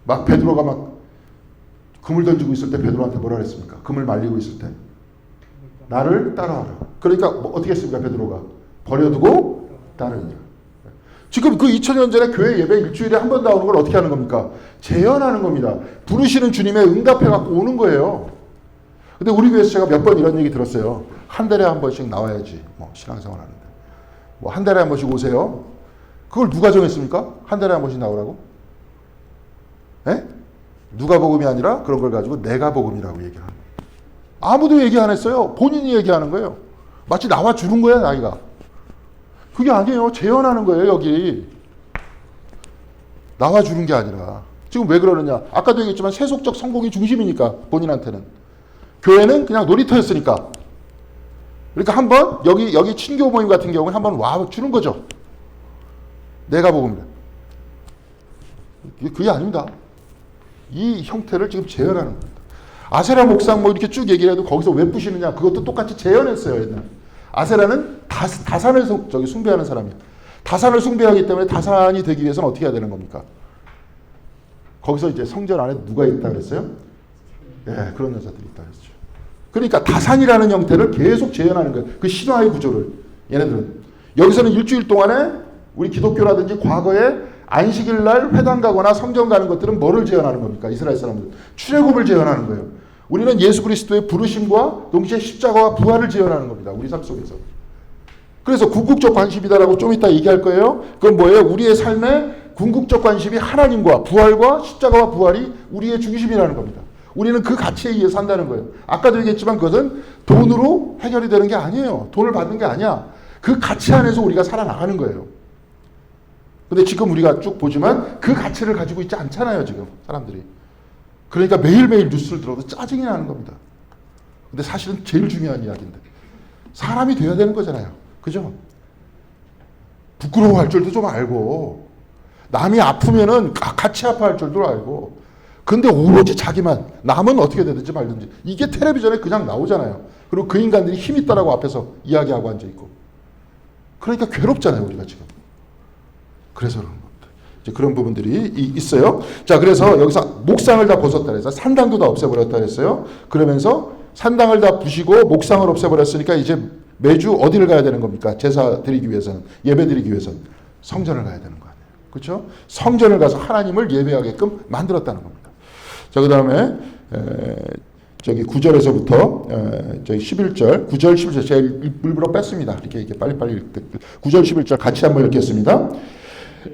Speaker 1: 막 베드로가 막 금을 던지고 있을 때 베드로한테 뭐라 그랬습니까? 금을 말리고 있을 때 나를 따라와라. 그러니까 뭐 어떻게 했습니까? 베드로가 버려두고 따르니라. 지금 그 2000년 전에 교회 예배 일주일에 한 번 나오는 걸 어떻게 하는 겁니까? 재현하는 겁니다. 부르시는 주님의 응답해 갖고 오는 거예요. 근데 우리 교회에서 제가 몇 번 이런 얘기 들었어요. 한 달에 한 번씩 나와야지. 뭐 신앙생활 하는데. 뭐 한 달에 한 번씩 오세요. 그걸 누가 정했습니까? 한 달에 한 번씩 나오라고? 에? 누가 복음이 아니라 그런 걸 가지고 내가 복음이라고 얘기하는 거예요. 아무도 얘기 안 했어요. 본인이 얘기하는 거예요. 마치 나와 주는 거야, 나이가. 그게 아니에요. 재현하는 거예요, 여기. 나와 주는 게 아니라. 지금 왜 그러느냐. 아까도 얘기했지만 세속적 성공이 중심이니까, 본인한테는. 교회는 그냥 놀이터였으니까. 그러니까 한번 여기 친교 모임 같은 경우는 한번 와 주는 거죠. 내가 복음이다. 그게 아닙니다. 이 형태를 지금 재현하는 겁니다. 아세라 목상 뭐 이렇게 쭉 얘기를 해도 거기서 왜 부시느냐. 그것도 똑같이 재현했어요, 옛날. 아세라는 다산을 숭배하는 사람이에요. 다산을 숭배하기 때문에 다산이 되기 위해서는 어떻게 해야 되는 겁니까? 거기서 이제 성전 안에 누가 있다 그랬어요? 네, 그런 여자들이 있다 그랬죠. 그러니까 다산이라는 형태를 계속 재현하는 거예요. 그 신화의 구조를. 얘네들은. 여기서는 일주일 동안에 우리 기독교라든지 과거에 안식일 날 회당 가거나 성전 가는 것들은 뭐를 재현하는 겁니까? 이스라엘 사람들. 출애굽을 재현하는 거예요. 우리는 예수 그리스도의 부르심과 동시에 십자가와 부활을 재현하는 겁니다. 우리 삶 속에서. 그래서 궁극적 관심이다라고 좀 이따 얘기할 거예요. 그건 뭐예요? 우리의 삶의 궁극적 관심이 하나님과 부활과 십자가와 부활이 우리의 중심이라는 겁니다. 우리는 그 가치에 의해 산다는 거예요. 아까도 얘기했지만 그것은 돈으로 해결이 되는 게 아니에요. 돈을 받는 게 아니야. 그 가치 안에서 우리가 살아나가는 거예요. 근데 지금 우리가 쭉 보지만 그 가치를 가지고 있지 않잖아요, 지금 사람들이. 그러니까 매일매일 뉴스를 들어도 짜증이 나는 겁니다. 근데 사실은 제일 중요한 이야기인데. 사람이 돼야 되는 거잖아요. 그죠? 부끄러워할 줄도 좀 알고, 남이 아프면은 같이 아파할 줄도 알고, 근데 오로지 자기만, 남은 어떻게 되든지 말든지. 이게 텔레비전에 그냥 나오잖아요. 그리고 그 인간들이 힘 있다라고 앞에서 이야기하고 앉아있고. 그러니까 괴롭잖아요, 우리가 지금. 그래서 그런 겁니다. 이제 그런 부분들이 있어요. 자, 그래서 여기서 목상을 다 벗었다 그래서 산당도 다 없애버렸다 그랬어요. 그러면서 산당을 다 부시고 목상을 없애버렸으니까 이제 매주 어디를 가야 되는 겁니까? 제사 드리기 위해서는, 예배 드리기 위해서는 성전을 가야 되는 거 아니에요. 그렇죠? 성전을 가서 하나님을 예배하게끔 만들었다는 겁니다. 자, 그 다음에 저기 9절에서부터 저기 11절, 9절, 11절 제가 일부러 뺐습니다. 이렇게 빨리빨리 9절, 11절 같이 한번 읽겠습니다.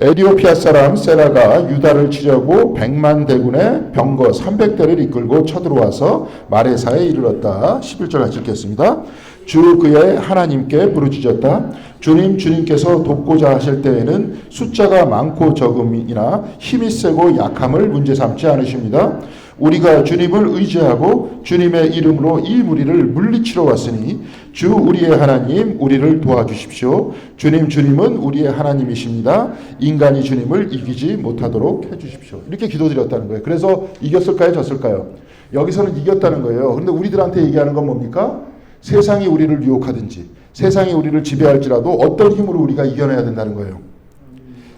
Speaker 1: 에디오피아 사람 세라가 유다를 치려고 100만 대군의 병거 300대를 이끌고 쳐들어와서 마레사에 이르렀다. 11절 같이 읽겠습니다. 주 그의 하나님께 부르짖었다. 주님께서 돕고자 하실 때에는 숫자가 많고 적음이나 힘이 세고 약함을 문제 삼지 않으십니다. 우리가 주님을 의지하고 주님의 이름으로 이 무리를 물리치러 왔으니 주 우리의 하나님 우리를 도와주십시오. 주님은 우리의 하나님이십니다. 인간이 주님을 이기지 못하도록 해주십시오. 이렇게 기도드렸다는 거예요. 그래서 이겼을까요? 졌을까요? 여기서는 이겼다는 거예요. 그런데 우리들한테 얘기하는 건 뭡니까? 세상이 우리를 유혹하든지 세상이 우리를 지배할지라도 어떤 힘으로 우리가 이겨내야 된다는 거예요.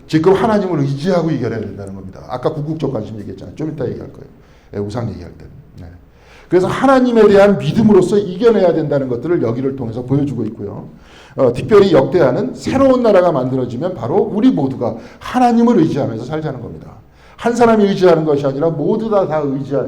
Speaker 1: 지금 하나님을 의지하고 이겨내야 된다는 겁니다. 아까 궁극적 관심 얘기했잖아요. 좀 이따 얘기할 거예요. 우상 얘기할 때. 네. 그래서 하나님에 대한 믿음으로써 이겨내야 된다는 것들을 여기를 통해서 보여주고 있고요. 특별히 역대하는 새로운 나라가 만들어지면 바로 우리 모두가 하나님을 의지하면서 살자는 겁니다. 한 사람이 의지하는 것이 아니라 모두 다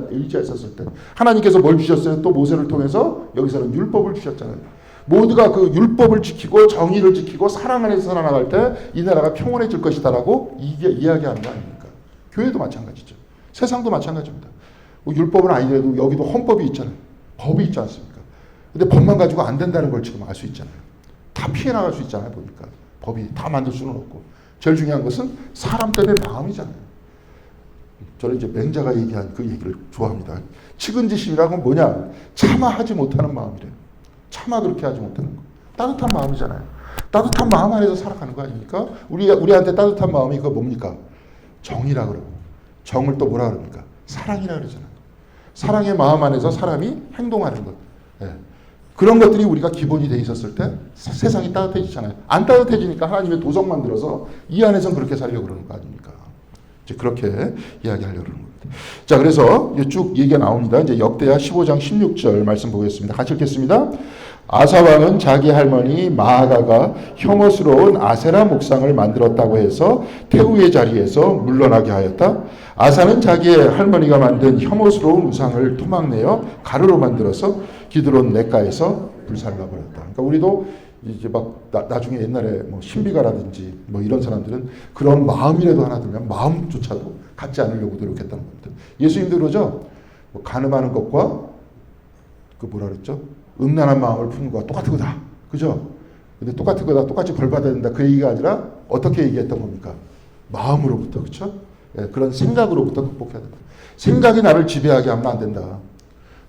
Speaker 1: 의지했었을 때 하나님께서 뭘 주셨어요? 또 모세를 통해서 여기서는 율법을 주셨잖아요. 모두가 그 율법을 지키고 정의를 지키고 사랑 안에서 살아나갈 때 이 나라가 평온해질 것이다라고 이야기하는 거 아닙니까? 교회도 마찬가지죠. 세상도 마찬가지입니다. 뭐 율법은 아니더라도 여기도 헌법이 있잖아요. 법이 있지 않습니까? 근데 법만 가지고 안 된다는 걸 지금 알 수 있잖아요. 다 피해 나갈 수 있잖아요. 보니까 법이 다 만들 수는 없고 제일 중요한 것은 사람 때문에 마음이잖아요. 저는 이제 맹자가 얘기한 그 얘기를 좋아합니다. 측은지심이라고 뭐냐? 차마 하지 못하는 마음이래요. 차마 그렇게 하지 못하는 거. 따뜻한 마음이잖아요. 따뜻한 마음 안에서 살아가는 거 아닙니까? 우리한테 따뜻한 마음이 그거 뭡니까? 정이라 그러고 정을 또 뭐라 그럽니까? 사랑이라 그러잖아요. 사랑의 마음 안에서 사람이 행동하는 것. 예. 그런 것들이 우리가 기본이 돼 있었을 때 세상이 따뜻해지잖아요. 안 따뜻해지니까 하나님의 도성 만들어서 이 안에서는 그렇게 살려고 그러는 거 아닙니까? 이제 그렇게 이야기하려고 그러는 겁니다. 자, 그래서 쭉 얘기가 나옵니다. 이제 역대하 15장 16절 말씀 보겠습니다. 같이 읽겠습니다. 아사 왕은 자기 할머니 마아가가 혐오스러운 아세라 목상을 만들었다고 해서 태우의 자리에서 물러나게 하였다. 아사는 자기의 할머니가 만든 혐오스러운 우상을 토막내어 가루로 만들어서 기드론 냇가에서 불살라버렸다. 그러니까 우리도 이제 막 나중에 옛날에 뭐 신비가라든지 뭐 이런 사람들은 그런 마음이라도 하나 들면 마음조차도 갖지 않으려고 노력했다는 겁니다. 예수님도 그러죠. 뭐 간음하는 것과 그 뭐라 그랬죠? 음란한 마음을 푸는 것과 똑같은 거다. 그죠? 근데 똑같은 거다. 똑같이 벌 받아야 된다. 그 얘기가 아니라 어떻게 얘기했던 겁니까? 마음으로부터. 그렇죠? 예, 그런 생각으로부터 극복해야 된다. 생각이 나를 지배하게 하면 안 된다.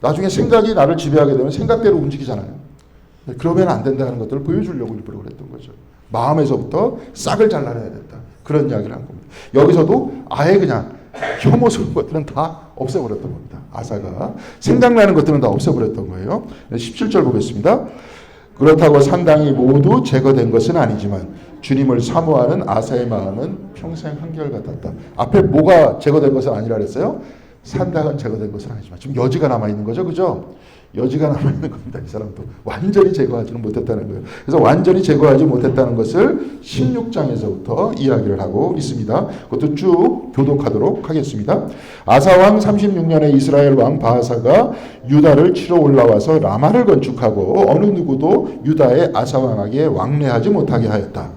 Speaker 1: 나중에 생각이 나를 지배하게 되면 생각대로 움직이잖아요. 그러면 안 된다는 것들을 보여주려고 일부러 그랬던 거죠. 마음에서부터 싹을 잘라내야 된다. 그런 이야기를 한 겁니다. 여기서도 아예 그냥 혐오스러운 것들은 다 없애버렸던 겁니다. 아사가 생각나는 것들은 다 없애버렸던 거예요. 17절 보겠습니다. 그렇다고 산당이 모두 제거된 것은 아니지만 주님을 사모하는 아사의 마음은 평생 한결같았다. 앞에 뭐가 제거된 것은 아니라 그랬어요? 산당은 제거된 것은 아니지만 지금 여지가 남아있는 거죠. 그죠? 여지가 남아있는 겁니다. 이 사람도 완전히 제거하지는 못했다는 거예요. 그래서 완전히 제거하지 못했다는 것을 16장에서부터 이야기를 하고 있습니다. 그것도 쭉 교독하도록 하겠습니다. 아사왕 36년에 이스라엘 왕 바하사가 유다를 치러 올라와서 라마를 건축하고 어느 누구도 유다의 아사왕에게 왕래하지 못하게 하였다.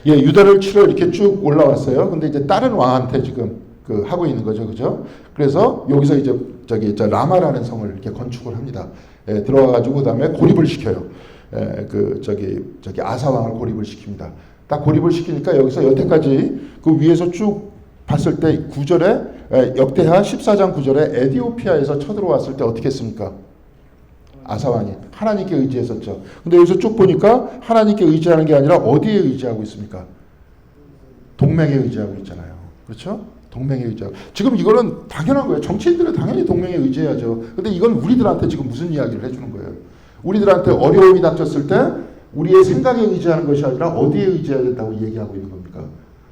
Speaker 1: 예, 유다를 치러 이렇게 쭉 올라왔어요. 근데 이제 다른 왕한테 지금 그 하고 있는 거죠, 그죠? 그래서 여기서 이제 저기 라마라는 성을 이렇게 건축을 합니다. 예, 들어가가지고 그다음에 고립을 시켜요. 예, 그 저기 아사 왕을 고립을 시킵니다. 딱 고립을 시키니까 여기서 여태까지 그 위에서 쭉 봤을 때 9절에 예, 역대하 14장 9절에 에디오피아에서 쳐들어왔을 때 어떻게 했습니까? 아사왕이 하나님께 의지했었죠. 근데 여기서 쭉 보니까 하나님께 의지하는 게 아니라 어디에 의지하고 있습니까? 동맹에 의지하고 있잖아요. 그렇죠? 동맹에 의지하고. 지금 이거는 당연한 거예요. 정치인들은 당연히 동맹에 의지해야죠. 근데 이건 우리들한테 지금 무슨 이야기를 해주는 거예요? 우리들한테 어려움이 닥쳤을 때 우리의 생각에 의지하는 것이 아니라 어디에 의지해야 된다고 얘기하고 있는 겁니까?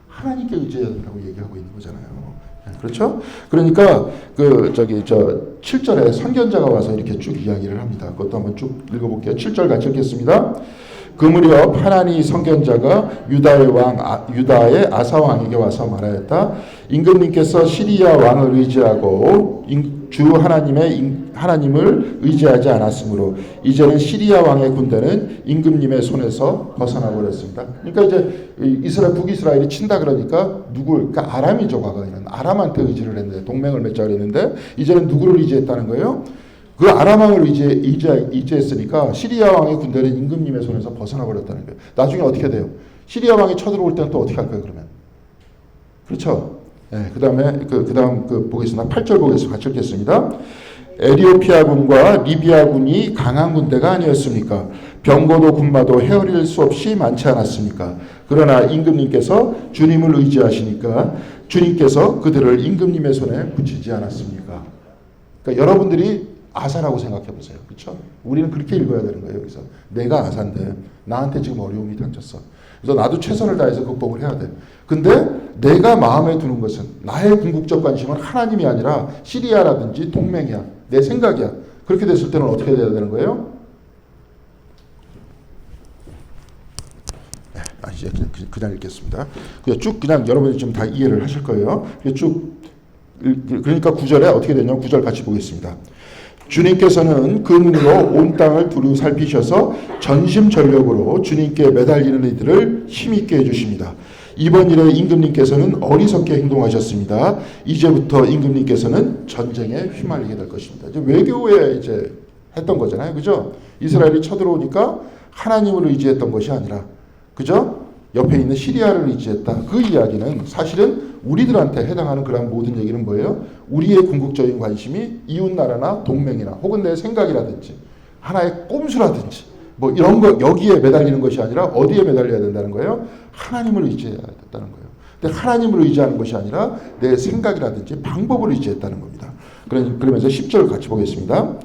Speaker 1: 하나님께 의지해야 된다고 얘기하고 있는 거잖아요. 그렇죠? 그러니까 그 7절에 선견자가 와서 이렇게 쭉 이야기를 합니다. 그것도 한번 쭉 읽어볼게요. 7절 같이 읽겠습니다. 그 무렵 하나니 선견자가 유다의 아사 왕에게 와서 말하였다. 임금님께서 시리아 왕을 의지하고 주 하나님을 의지하지 않았으므로 이제는 시리아 왕의 군대는 임금님의 손에서 벗어나 버렸습니다. 그러니까 이제 북이스라엘이 친다 그러니까 그러니까 아람이죠. 과거에는 아람한테 의지를 했는데 동맹을 맺자 그랬는데 이제는 누구를 의지했다는 거예요? 그 아람 왕을 의지했으니까 시리아 왕의 군대는 임금님의 손에서 벗어나 버렸다는 거예요. 나중에 어떻게 돼요? 시리아 왕이 쳐들어올 때는 또 어떻게 할 거예요? 그러면 그렇죠? 네, 그다음 보겠습니다. 8절 보겠습니다. 같이 읽겠습니다. 에디오피아군과 리비아군이 강한 군대가 아니었습니까? 병거도 군마도 헤아릴 수 없이 많지 않았습니까? 그러나 임금님께서 주님을 의지하시니까 주님께서 그들을 임금님의 손에 붙이지 않았습니까? 그러니까 여러분들이 아사라고 생각해 보세요. 그렇죠? 우리는 그렇게 읽어야 되는 거예요. 여기서 내가 아사인데 나한테 지금 어려움이 닥쳤어. 그래서 나도 최선을 다해서 극복을 해야 돼. 근데 내가 마음에 두는 것은 나의 궁극적 관심은 하나님이 아니라 시리아라든지 동맹이야. 내 생각이야. 그렇게 됐을 때는 어떻게 돼야 되는 거예요? 이제 그냥 읽겠습니다. 쭉 그냥 여러분이 좀 다 이해를 하실 거예요. 그러니까 9절에 어떻게 되냐면 9절 같이 보겠습니다. 주님께서는 그 눈으로 온 땅을 두루 살피셔서 전심전력으로 주님께 매달리는 이들을 힘있게 해주십니다. 이번 일에 임금님께서는 어리석게 행동하셨습니다. 이제부터 임금님께서는 전쟁에 휘말리게 될 것입니다. 이제 외교에 이제 했던 거잖아요. 그죠? 이스라엘이 쳐들어오니까 하나님을 의지했던 것이 아니라, 그죠? 옆에 있는 시리아를 의지했다. 그 이야기는 사실은 우리들한테 해당하는 그런 모든 얘기는 뭐예요? 우리의 궁극적인 관심이 이웃나라나 동맹이나 혹은 내 생각이라든지 하나의 꼼수라든지 뭐 이런 거 여기에 매달리는 것이 아니라 어디에 매달려야 된다는 거예요? 하나님을 의지해야 된다는 거예요. 근데 하나님을 의지하는 것이 아니라 내 생각이라든지 방법을 의지했다는 겁니다. 그러면서 10절을 같이 보겠습니다.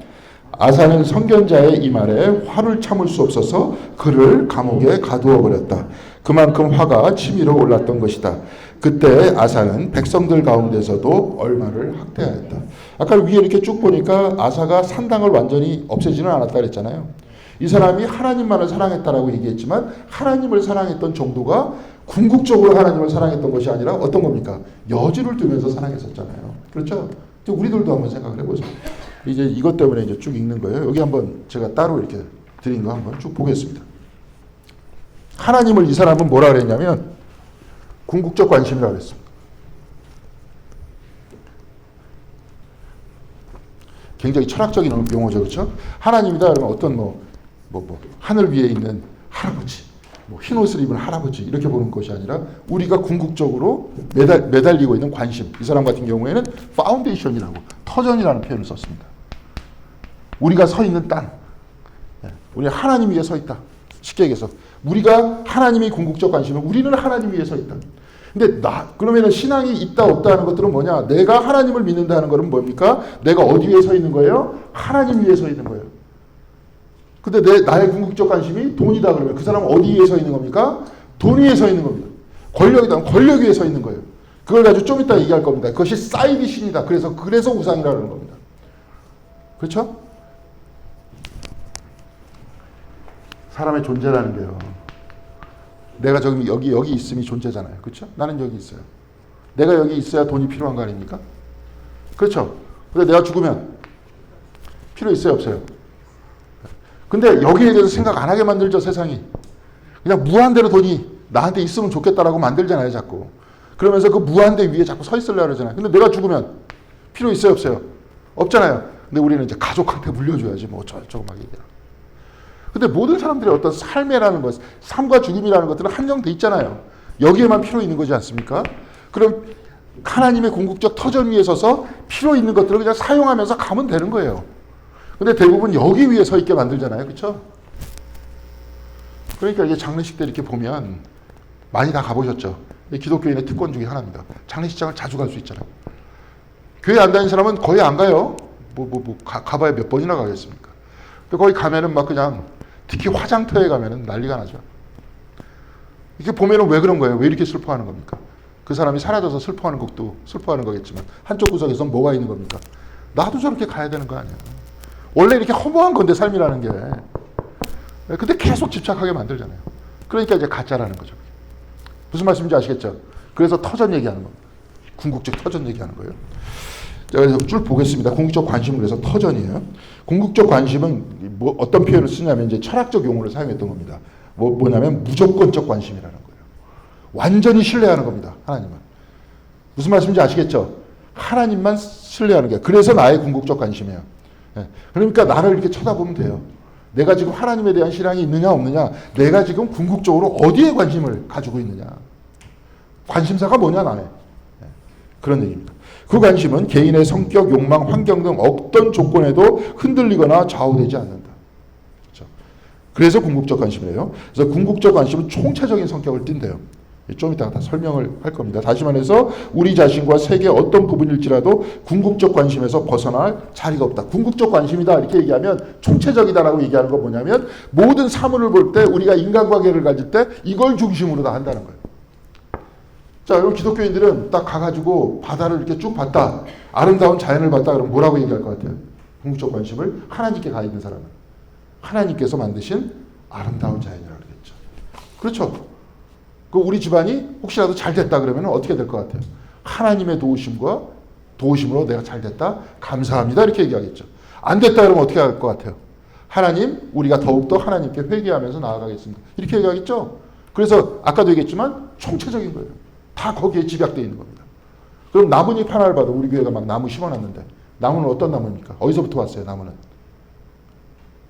Speaker 1: 아사는 선견자의 이 말에 화를 참을 수 없어서 그를 감옥에 가두어 버렸다. 그만큼 화가 치밀어 올랐던 것이다. 그때 아사는 백성들 가운데서도 얼마를 학대하였다. 아까 위에 이렇게 쭉 보니까 아사가 산당을 완전히 없애지는 않았다 그랬잖아요. 이 사람이 하나님만을 사랑했다라고 얘기했지만 하나님을 사랑했던 정도가 궁극적으로 하나님을 사랑했던 것이 아니라 어떤 겁니까? 여지를 두면서 사랑했었잖아요. 그렇죠? 우리들도 한번 생각을 해보세요. 이제 이것 때문에 이제 쭉 읽는 거예요. 여기 한번 제가 따로 이렇게 드린 거 한번 쭉 보겠습니다. 하나님을 이 사람은 뭐라 그랬냐면 궁극적 관심이라고 그랬습니다. 굉장히 철학적인 용어죠, 그렇죠? 하나님이다 그러면 어떤 하늘 위에 있는 할아버지, 흰 옷을 입은 할아버지 이렇게 보는 것이 아니라 우리가 궁극적으로 매달리고 있는 관심. 이 사람 같은 경우에는 파운데이션이라고 터전이라는 표현을 썼습니다. 우리가 서 있는 땅, 우리 하나님 위에 서 있다. 쉽게 얘기해서 우리가 하나님의 궁극적 관심은 우리는 하나님 위에 서 있다. 근데 그러면은 신앙이 있다 없다 하는 것들은 뭐냐? 내가 하나님을 믿는다는 것은 뭡니까? 내가 어디 위에 서 있는 거예요? 하나님 위에 서 있는 거예요. 근데 나의 궁극적 관심이 돈이다 그러면 그 사람은 어디 위에 서 있는 겁니까? 돈 위에 서 있는 겁니다. 권력이다. 권력 위에 서 있는 거예요. 그걸 가지고 좀 이따 얘기할 겁니다. 그것이 사이드 신이다. 그래서 우상이라는 겁니다. 그렇죠? 사람의 존재라는 게요. 내가 여기 있음이 존재잖아요. 그렇죠? 나는 여기 있어요. 내가 여기 있어야 돈이 필요한 거 아닙니까? 그렇죠? 근데 내가 죽으면 필요 있어요, 없어요? 근데 여기에 대해서 생각 안 하게 만들죠, 세상이. 그냥 무한대로 돈이 나한테 있으면 좋겠다라고 만들잖아요, 자꾸. 그러면서 그 무한대 위에 자꾸 서 있으려고 그러잖아요. 근데 내가 죽으면 필요 있어요, 없어요? 없잖아요. 근데 우리는 이제 가족한테 물려줘야지, 저거 막 얘기하고. 근데 모든 사람들의 어떤 삶이라는 것, 삶과 죽음이라는 것들은 한정돼 있잖아요. 여기에만 필요 있는 거지 않습니까? 그럼 하나님의 궁극적 터전 위에 서서 필요 있는 것들을 그냥 사용하면서 가면 되는 거예요. 근데 대부분 여기 위에 서 있게 만들잖아요. 그렇죠? 그러니까 이게 장례식 때 이렇게 보면 많이 다 가보셨죠? 기독교인의 특권 중에 하나입니다. 장례식장을 자주 갈 수 있잖아요. 교회 안 다니는 사람은 거의 안 가요. 가봐야 몇 번이나 가겠습니까? 거기 가면은 막 그냥 특히 화장터에 가면은 난리가 나죠. 이렇게 보면은 왜 그런 거예요? 왜 이렇게 슬퍼하는 겁니까? 그 사람이 사라져서 슬퍼하는 것도 슬퍼하는 거겠지만 한쪽 구석에서 뭐가 있는 겁니까? 나도 저렇게 가야 되는 거 아니야. 원래 이렇게 허무한 건데 삶이라는 게. 근데 계속 집착하게 만들잖아요. 그러니까 이제 가짜라는 거죠. 무슨 말씀인지 아시겠죠? 그래서 터전 얘기하는 겁니다. 궁극적 터전 얘기하는 거예요. 제가 쭉 보겠습니다. 궁극적 관심은 그래서 터전이에요. 궁극적 관심은 어떤 표현을 쓰냐면 이제 철학적 용어를 사용했던 겁니다. 뭐냐면 무조건적 관심이라는 거예요. 완전히 신뢰하는 겁니다. 하나님은. 무슨 말씀인지 아시겠죠? 하나님만 신뢰하는 게. 그래서 나의 궁극적 관심이에요. 그러니까 나를 이렇게 쳐다보면 돼요. 내가 지금 하나님에 대한 신앙이 있느냐 없느냐, 내가 지금 궁극적으로 어디에 관심을 가지고 있느냐, 관심사가 뭐냐 나네. 그런 얘기입니다. 그 관심은 개인의 성격, 욕망, 환경 등 어떤 조건에도 흔들리거나 좌우되지 않는다. 그렇죠? 그래서 궁극적 관심이에요. 그래서 궁극적 관심은 총체적인 성격을 띈대요. 좀 이따가 다 설명을 할 겁니다. 다시 말해서 우리 자신과 세계의 어떤 부분일지라도 궁극적 관심에서 벗어날 자리가 없다. 궁극적 관심이다 이렇게 얘기하면 총체적이다라고 얘기하는 건 뭐냐면 모든 사물을 볼 때 우리가 인간관계를 가질 때 이걸 중심으로 다 한다는 거예요. 자, 여러분 기독교인들은 딱 가가지고 바다를 이렇게 쭉 봤다. 아름다운 자연을 봤다. 그러면 뭐라고 얘기할 것 같아요? 궁극적 관심을 하나님께 가 있는 사람은 하나님께서 만드신 아름다운 자연이라고 그러겠죠. 그렇죠. 그 우리 집안이 혹시라도 잘 됐다 그러면 어떻게 될 것 같아요? 하나님의 도우심으로 내가 잘 됐다. 감사합니다. 이렇게 얘기하겠죠. 안 됐다 그러면 어떻게 할 것 같아요? 하나님, 우리가 더욱더 하나님께 회개하면서 나아가겠습니다. 이렇게 얘기하겠죠. 그래서 아까도 얘기했지만 총체적인 거예요. 다 거기에 집약되어 있는 겁니다. 그럼 나뭇잎 하나를 봐도 우리 교회가 막 나무 심어놨는데 나무는 어떤 나무입니까? 어디서부터 왔어요?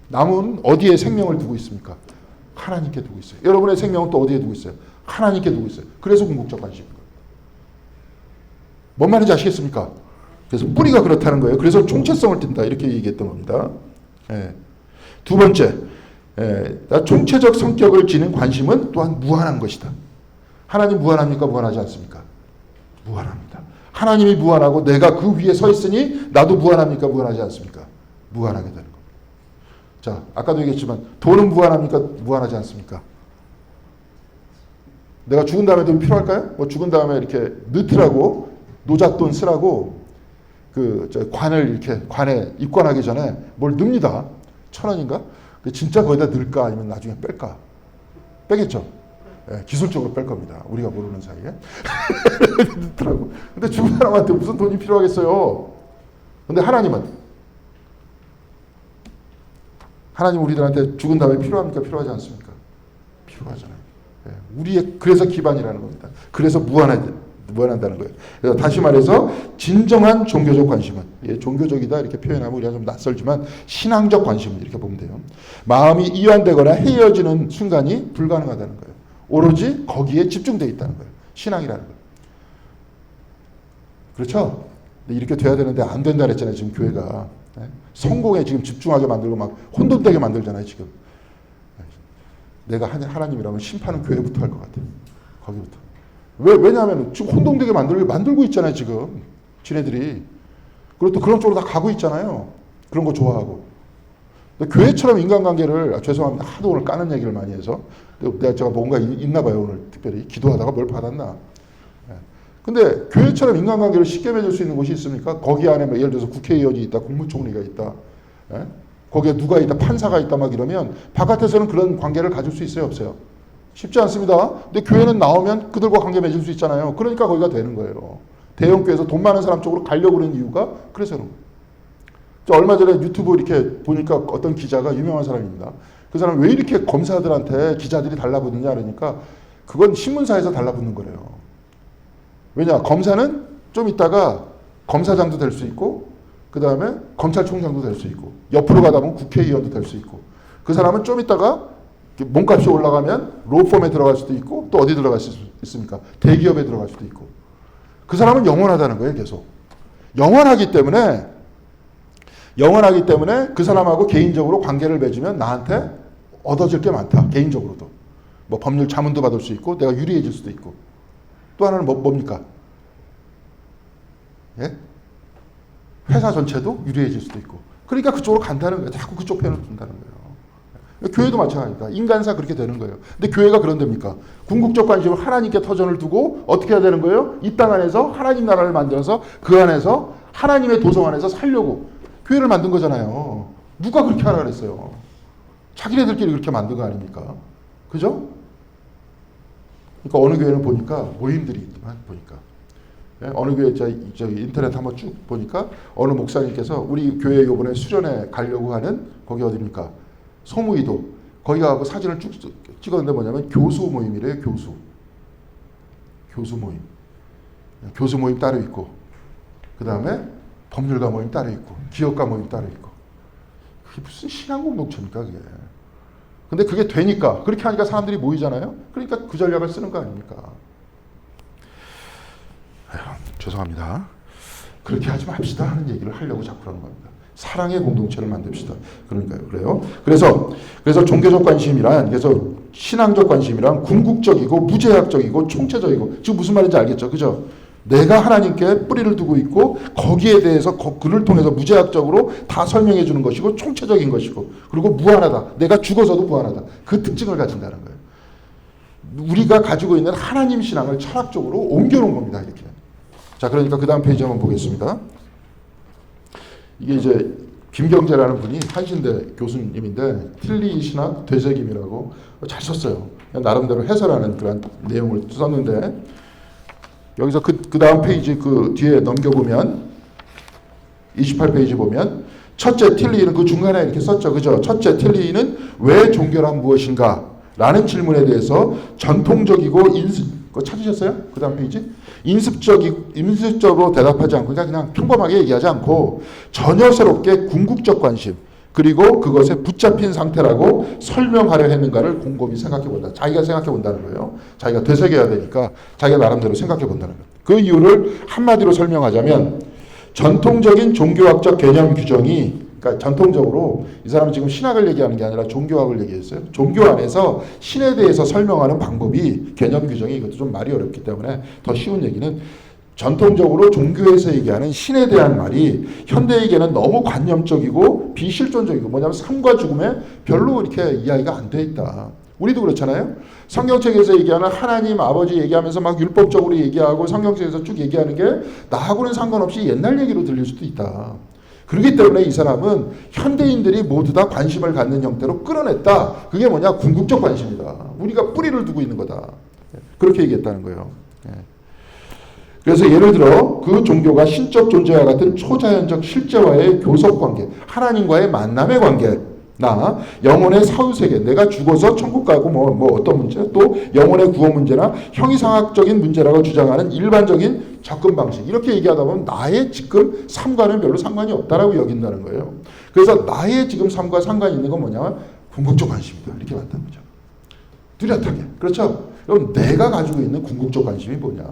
Speaker 1: 나무는 어디에 생명을 두고 있습니까? 하나님께 두고 있어요. 여러분의 생명은 또 어디에 두고 있어요? 하나님께 두고 있어요. 그래서 궁극적 관심인 거예요. 뭔 말인지 아시겠습니까? 그래서 뿌리가 그렇다는 거예요. 그래서 총체성을 띈다 이렇게 얘기했던 겁니다. 두 번째, 총체적 성격을 지닌 관심은 또한 무한한 것이다. 하나님 무한합니까? 무한하지 않습니까? 무한합니다. 하나님이 무한하고 내가 그 위에 서 있으니 나도 무한합니까? 무한하지 않습니까? 무한하게 되는 겁니다. 자, 아까도 얘기했지만 돈은 무한합니까? 무한하지 않습니까? 내가 죽은 다음에 돈 필요할까요? 뭐 죽은 다음에 이렇게 넣더라고 노잣돈 쓰라고 관을 이렇게 관에 입관하기 전에 뭘 넣습니다. 1,000원인가? 진짜 거기다 넣을까 아니면 나중에 뺄까? 빼겠죠. 예, 기술적으로 뺄 겁니다. 우리가 모르는 사이에. 넣더라고. 근데 죽은 사람한테 무슨 돈이 필요하겠어요? 근데 하나님은 우리들한테 죽은 다음에 필요합니까? 필요하지 않습니까? 필요하잖아요. 예, 우리의 그래서 기반이라는 겁니다. 그래서 무한한다는 거예요. 그래서 다시 말해서 진정한 종교적 관심은 종교적이다 이렇게 표현하면 우리가 좀 낯설지만 신앙적 관심 이렇게 보면 돼요. 마음이 이완되거나 헤어지는 순간이 불가능하다는 거예요. 오로지 거기에 집중되어 있다는 거예요. 신앙이라는 거예요. 그렇죠? 근데 이렇게 돼야 되는데 안 된다 그랬잖아요. 지금 교회가 성공에 지금 집중하게 만들고 막 혼돈되게 만들잖아요. 지금 내가 하나님이라면 심판은 교회부터 할 것 같아요. 거기부터. 왜냐하면 지금 혼동되게 만들고 있잖아요, 지금. 지네들이. 그리고 또 그런 쪽으로 다 가고 있잖아요. 그런 거 좋아하고. 근데 교회처럼 인간관계를, 죄송합니다. 하도 오늘 까는 얘기를 많이 해서. 제가 뭔가 있나 봐요, 오늘 특별히. 기도하다가 뭘 받았나. 근데 교회처럼 인간관계를 쉽게 맺을 수 있는 곳이 있습니까? 거기 안에 예를 들어서 국회의원이 있다, 국무총리가 있다. 거기에 누가 있다, 판사가 있다 막 이러면 바깥에서는 그런 관계를 가질 수 있어요, 없어요? 쉽지 않습니다. 근데 교회는 나오면 그들과 관계 맺을 수 있잖아요. 그러니까 거기가 되는 거예요. 대형교회에서 돈 많은 사람 쪽으로 가려고 그러는 이유가 그래서 그런 거예요. 얼마 전에 유튜브 이렇게 보니까 어떤 기자가 유명한 사람입니다. 그 사람 왜 이렇게 검사들한테 기자들이 달라붙느냐 그러니까 그건 신문사에서 달라붙는 거래요. 왜냐? 검사는 좀 있다가 검사장도 될 수 있고 그 다음에 검찰총장도 될 수 있고 옆으로 가다 보면 국회의원도 될 수 있고 그 사람은 좀 있다가 몸값이 올라가면 로펌에 들어갈 수도 있고 또 어디 들어갈 수 있습니까? 대기업에 들어갈 수도 있고 그 사람은 영원하다는 거예요. 계속 영원하기 때문에 그 사람하고 개인적으로 관계를 맺으면 나한테 얻어질 게 많다. 개인적으로도 뭐 법률 자문도 받을 수 있고 내가 유리해질 수도 있고 또 하나는 뭡니까? 예? 회사 전체도 유리해질 수도 있고 그러니까 그쪽으로 간다는 거예요. 자꾸 그쪽 편을 든다는 거예요. 교회도 마찬가지입니다. 인간사 그렇게 되는 거예요. 근데 교회가 그런 데입니까? 궁극적 관심을 하나님께 터전을 두고 어떻게 해야 되는 거예요? 이 땅 안에서 하나님 나라를 만들어서 그 안에서 하나님의 도성 안에서 살려고 교회를 만든 거잖아요. 누가 그렇게 하라 그랬어요? 자기네들끼리 그렇게 만든 거 아닙니까? 그죠? 그러니까 어느 교회는 보니까 모임들이 있지만 보니까 어느 교회 저기 인터넷 한번 쭉 보니까 어느 목사님께서 우리 교회 이번에 수련회 가려고 하는 거기 어디입니까? 소무이도 거기 가고 사진을 쭉 찍었는데 뭐냐면 교수 모임이래요. 교수 모임 따로 있고 그 다음에 법률가 모임 따로 있고 기업가 모임 따로 있고 그게 무슨 신앙 공동체입니까 그게. 근데 그게 되니까 그렇게 하니까 사람들이 모이잖아요. 그러니까 그 전략을 쓰는 거 아닙니까? 죄송합니다. 그렇게 하지 맙시다 하는 얘기를 하려고 자꾸 그러는 겁니다. 사랑의 공동체를 만듭시다. 그러니까요. 그래요. 그래서 종교적 관심이란, 그래서 신앙적 관심이란 궁극적이고 무제약적이고 총체적이고, 지금 무슨 말인지 알겠죠? 그죠? 내가 하나님께 뿌리를 두고 있고 거기에 대해서 그를 통해서 무제약적으로 다 설명해 주는 것이고 총체적인 것이고 그리고 무한하다. 내가 죽어서도 무한하다. 그 특징을 가진다는 거예요. 우리가 가지고 있는 하나님 신앙을 철학적으로 옮겨놓은 겁니다. 이렇게. 자, 그러니까 그 다음 페이지 한번 보겠습니다. 이게 이제 김경재라는 분이 한신대 교수님인데 틸리 신학 되새김이라고 잘 썼어요. 나름대로 해설하는 그런 내용을 썼는데 여기서 그 다음 페이지 그 뒤에 넘겨보면 28페이지 보면 첫째 틸리는 그 중간에 이렇게 썼죠. 그죠? 첫째 틸리는 왜 종교란 무엇인가? 라는 질문에 대해서 전통적이고 그거 찾으셨어요? 그 다음 페이지? 인습적으로 대답하지 않고 그냥 평범하게 얘기하지 않고 전혀 새롭게 궁극적 관심 그리고 그것에 붙잡힌 상태라고 설명하려 했는가를 곰곰이 생각해 본다. 자기가 생각해 본다는 거예요. 자기가 되새겨야 되니까 자기가 나름대로 생각해 본다는 거예요. 그 이유를 한마디로 설명하자면 전통적인 종교학적 개념 규정이 그러니까 전통적으로 이 사람은 지금 신학을 얘기하는 게 아니라 종교학을 얘기했어요. 종교 안에서 신에 대해서 설명하는 방법이 개념 규정이 이것도 좀 말이 어렵기 때문에 더 쉬운 얘기는 전통적으로 종교에서 얘기하는 신에 대한 말이 현대에게는 너무 관념적이고 비실존적이고 뭐냐면 삶과 죽음에 별로 이렇게 이야기가 안 돼 있다. 우리도 그렇잖아요. 성경책에서 얘기하는 하나님 아버지 얘기하면서 막 율법적으로 얘기하고 성경책에서 쭉 얘기하는 게 나하고는 상관없이 옛날 얘기로 들릴 수도 있다. 그렇기 때문에 이 사람은 현대인들이 모두 다 관심을 갖는 형태로 끌어냈다. 그게 뭐냐? 궁극적 관심이다. 우리가 뿌리를 두고 있는 거다. 그렇게 얘기했다는 거예요. 그래서 예를 들어 그 종교가 신적 존재와 같은 초자연적 실제와의 교섭관계, 하나님과의 만남의 관계, 나 영혼의 사후세계, 내가 죽어서 천국 가고 뭐 어떤 문제, 또 영혼의 구원 문제나 형이상학적인 문제라고 주장하는 일반적인 접근 방식, 이렇게 얘기하다 보면 나의 지금 삶과는 별로 상관이 없다라고 여긴다는 거예요. 그래서 나의 지금 삶과 상관이 있는 건 뭐냐면 궁극적 관심이다, 이렇게 봤다는 거죠. 뚜렷하게. 그렇죠? 그럼 내가 가지고 있는 궁극적 관심이 뭐냐,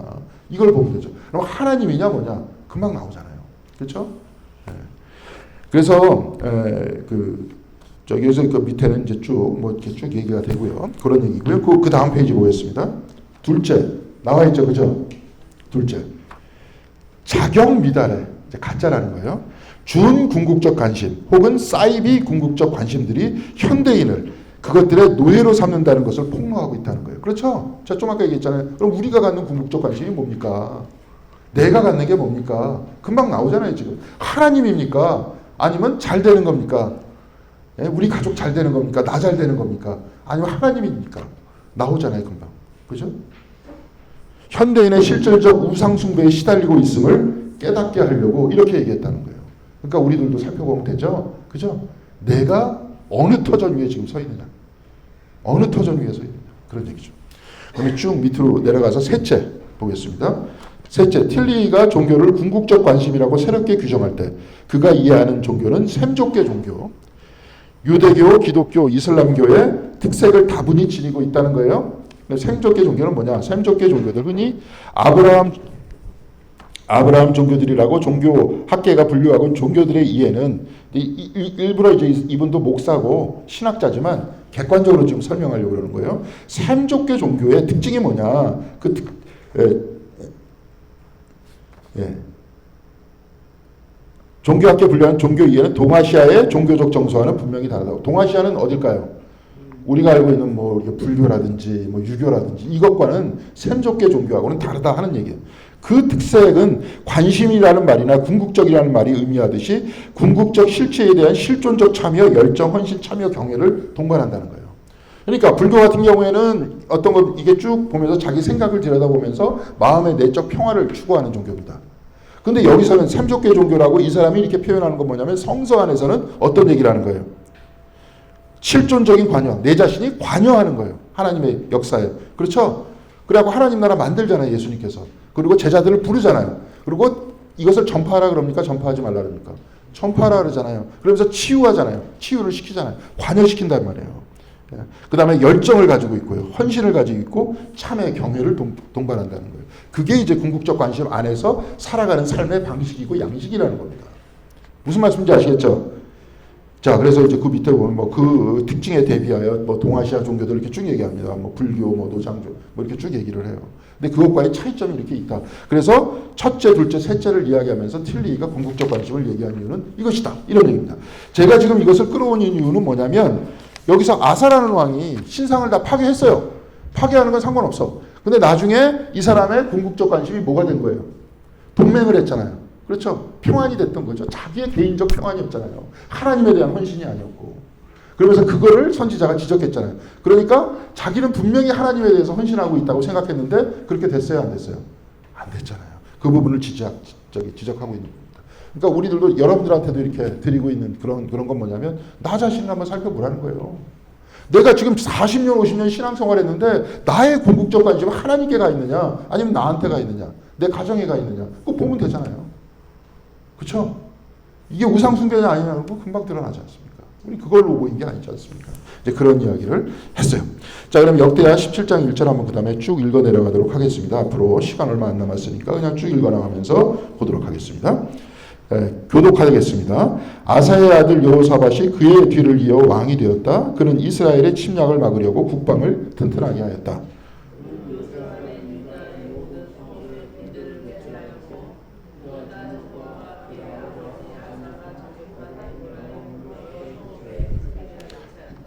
Speaker 1: 이걸 보면 되죠. 그럼 하나님이냐 뭐냐 금방 나오잖아요. 그렇죠? 그래서 저기에서 그 밑에는 이제 쭉 이렇게 쭉 얘기가 되고요. 그런 얘기고요. 그 다음 페이지 보겠습니다. 둘째 나와 있죠, 그죠? 둘째, 자격 미달의 이제 가짜라는 거예요. 준 궁극적 관심 혹은 사이비 궁극적 관심들이 현대인을 그것들의 노예로 삼는다는 것을 폭로하고 있다는 거예요. 그렇죠? 제가 좀 아까 얘기했잖아요. 그럼 우리가 갖는 궁극적 관심이 뭡니까? 내가 갖는 게 뭡니까? 금방 나오잖아요, 지금. 하나님입니까? 아니면 잘 되는 겁니까? 우리 가족 잘 되는 겁니까? 나 잘 되는 겁니까? 아니면 하나님입니까? 나오잖아요, 금방. 그죠? 현대인의 실질적 우상숭배에 시달리고 있음을 깨닫게 하려고 이렇게 얘기했다는 거예요. 그러니까 우리들도 살펴보면 되죠? 그죠? 내가 어느 터전 위에 지금 서 있느냐? 어느 터전 위에 서 있느냐? 그런 얘기죠. 그럼 쭉 밑으로 내려가서 셋째 보겠습니다. 셋째, 틸리가 종교를 궁극적 관심이라고 새롭게 규정할 때 그가 이해하는 종교는 샘족계 종교, 유대교, 기독교, 이슬람교의 특색을 다분히 지니고 있다는 거예요. 샘족계 종교는 뭐냐? 샘족계 종교들, 흔히 아브라함 종교들이라고 종교 학계가 분류하고 종교들의 이해는 일부러 이제 이분도 목사고 신학자지만 객관적으로 지금 설명하려고 그러는 거예요. 샘족계 종교의 특징이 뭐냐? 종교학계 분류하는 종교 이해는 동아시아의 종교적 정서와는 분명히 다르다고. 동아시아는 어딜까요? 우리가 알고 있는 뭐 불교라든지 뭐 유교라든지 이것과는 샘족계 종교하고는 다르다 하는 얘기예요. 그 특색은 관심이라는 말이나 궁극적이라는 말이 의미하듯이 궁극적 실체에 대한 실존적 참여, 열정, 헌신, 참여, 경외를 동반한다는 거예요. 그러니까 불교 같은 경우에는 어떤 거 이게 쭉 보면서 자기 생각을 들여다보면서 마음의 내적 평화를 추구하는 종교입니다. 근데 여기서는 샘족계 종교라고 이 사람이 이렇게 표현하는 건 뭐냐면 성서 안에서는 어떤 얘기를 하는 거예요? 실존적인 관여, 내 자신이 관여하는 거예요. 하나님의 역사에. 그렇죠? 그래갖고 하나님 나라 만들잖아요, 예수님께서. 그리고 제자들을 부르잖아요. 그리고 이것을 전파하라 그럽니까? 전파하지 말라 그럽니까? 전파하라 그러잖아요. 그러면서 치유하잖아요. 치유를 시키잖아요. 관여시킨단 말이에요. 그 다음에 열정을 가지고 있고요. 헌신을 가지고 있고 참회, 경외를 동반한다는 거예요. 그게 이제 궁극적 관심 안에서 살아가는 삶의 방식이고 양식이라는 겁니다. 무슨 말씀인지 아시겠죠? 자, 그래서 이제 그 밑에 보면 뭐 그 특징에 대비하여 뭐 동아시아 종교들 이렇게 쭉 얘기합니다. 뭐 불교, 뭐 노장교, 뭐 이렇게 쭉 얘기를 해요. 근데 그것과의 차이점이 이렇게 있다. 그래서 첫째, 둘째, 셋째를 이야기하면서 틸리가 궁극적 관심을 얘기한 이유는 이것이다. 이런 얘기입니다. 제가 지금 이것을 끌어오는 이유는 뭐냐면 여기서 아사라는 왕이 신상을 다 파괴했어요. 파괴하는 건 상관없어. 근데 나중에 이 사람의 궁극적 관심이 뭐가 된 거예요? 동맹을 했잖아요. 그렇죠? 평안이 됐던 거죠. 자기의 개인적 평안이었잖아요. 하나님에 대한 헌신이 아니었고. 그러면서 그거를 선지자가 지적했잖아요. 그러니까 자기는 분명히 하나님에 대해서 헌신하고 있다고 생각했는데 그렇게 됐어요? 안 됐어요? 안 됐잖아요. 그 부분을 지적하고 있는 겁니다. 그러니까 우리들도 여러분들한테도 이렇게 드리고 있는 그런 건 뭐냐면 나 자신을 한번 살펴보라는 거예요. 내가 지금 40년, 50년 신앙생활 했는데 나의 궁극적 관심은 하나님께 가 있느냐 아니면 나한테 가 있느냐 내 가정에 가 있느냐 그거 보면 되잖아요. 그렇죠? 이게 우상숭배냐 아니냐는 거 금방 드러나지 않습니까? 우리 그걸로 보인 게 아니지 않습니까? 이제 그런 이야기를 했어요. 자, 그럼 역대하 17장 1절 한번 그 다음에 쭉 읽어 내려가도록 하겠습니다. 앞으로 시간 얼마 안 남았으니까 그냥 쭉 읽어 나가면서 보도록 하겠습니다. 교독하겠습니다. 아사의 아들 여호사밧이 그의 뒤를 이어 왕이 되었다. 그는 이스라엘의 침략을 막으려고 국방을 튼튼하게 하였다.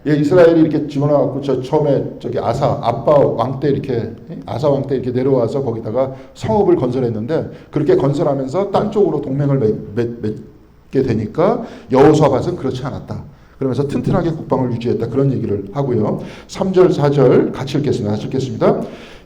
Speaker 1: 예, 이스라엘이 이렇게 집어넣어갖고 저 처음에 저기 아사 왕 때 이렇게 내려와서 거기다가 성읍을 건설했는데 그렇게 건설하면서 딴 쪽으로 동맹을 맺게 되니까 여호사밧은 그렇지 않았다. 그러면서 튼튼하게 국방을 유지했다. 그런 얘기를 하고요. 3절 4절 같이 읽겠습니다.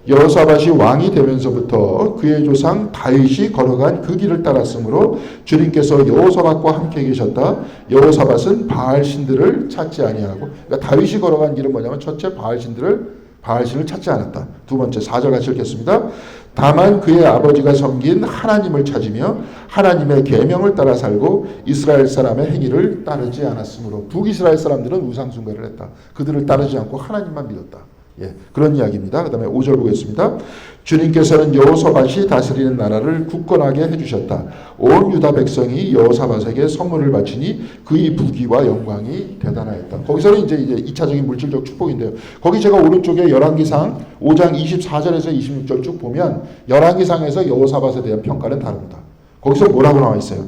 Speaker 1: 여호사밧이 왕이 되면서부터 그의 조상 다윗이 걸어간 그 길을 따랐으므로 주님께서 여호사밧과 함께 계셨다. 여호사밧은 바알 신들을 찾지 아니하고, 그러니까 다윗이 걸어간 길은 뭐냐면 첫째 바알 신을 찾지 않았다. 두 번째 4절 같이 읽겠습니다. 다만 그의 아버지가 섬긴 하나님을 찾으며 하나님의 계명을 따라 살고 이스라엘 사람의 행위를 따르지 않았으므로, 북이스라엘 사람들은 우상숭배를 했다. 그들을 따르지 않고 하나님만 믿었다. 예, 그런 이야기입니다. 그 다음에 5절 보겠습니다. 주님께서는 여호사밧이 다스리는 나라를 굳건하게 해주셨다. 온 유다 백성이 여호사밧에게 선물을 바치니 그의 부귀와 영광이 대단하였다. 거기서는 이제 2차적인 물질적 축복인데요. 거기 제가 오른쪽에 열왕기상 5장 24절에서 26절 쭉 보면 열왕기상에서 여호사밧에 대한 평가는 다릅니다. 거기서 뭐라고 나와 있어요?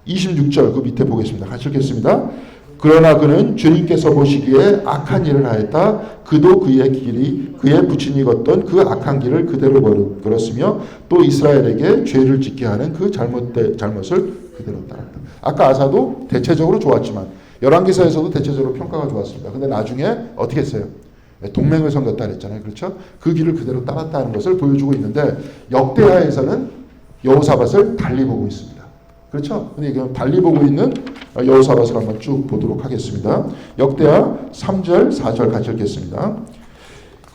Speaker 1: 26절 그 밑에 보겠습니다. 같이 읽겠습니다. 그러나 그는 주님께서 보시기에 악한 일을 하였다. 그도 그의 길이 그의 부친이 걷던 그 악한 길을 그대로 걸었으며 또 이스라엘에게 죄를 짓게 하는 그 잘못을 그대로 따랐다. 아까 아사도 대체적으로 좋았지만 열왕기서에서도 대체적으로 평가가 좋았습니다. 근데 나중에 어떻게 했어요? 동맹을 섬겼다 그랬잖아요. 그렇죠? 그 길을 그대로 따랐다는 것을 보여주고 있는데 역대하에서는 여호사밧을 달리 보고 있습니다. 그렇죠? 근데 이게 달리 보고 있는 여호사밧을 한번 쭉 보도록 하겠습니다. 역대하 3절, 4절 같이 읽겠습니다.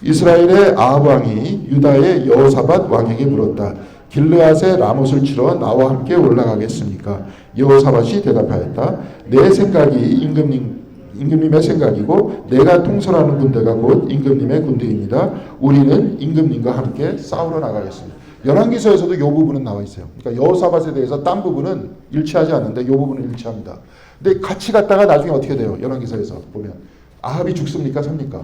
Speaker 1: 이스라엘의 아합 왕이 유다의 여호사밧 왕에게 물었다. 길르앗의 라못을 치러 나와 함께 올라가겠습니까? 여호사밧이 대답하였다. 내 생각이 임금님의 생각이고 내가 통솔하는 군대가 곧 임금님의 군대입니다. 우리는 임금님과 함께 싸우러 나가겠습니다. 열왕기서에서도 이 부분은 나와 있어요. 그러니까 여호사밧에 대해서 딴 부분은 일치하지 않는데 이 부분은 일치합니다. 근데 같이 갔다가 나중에 어떻게 돼요? 열왕기서에서 보면 아합이 죽습니까? 삽니까?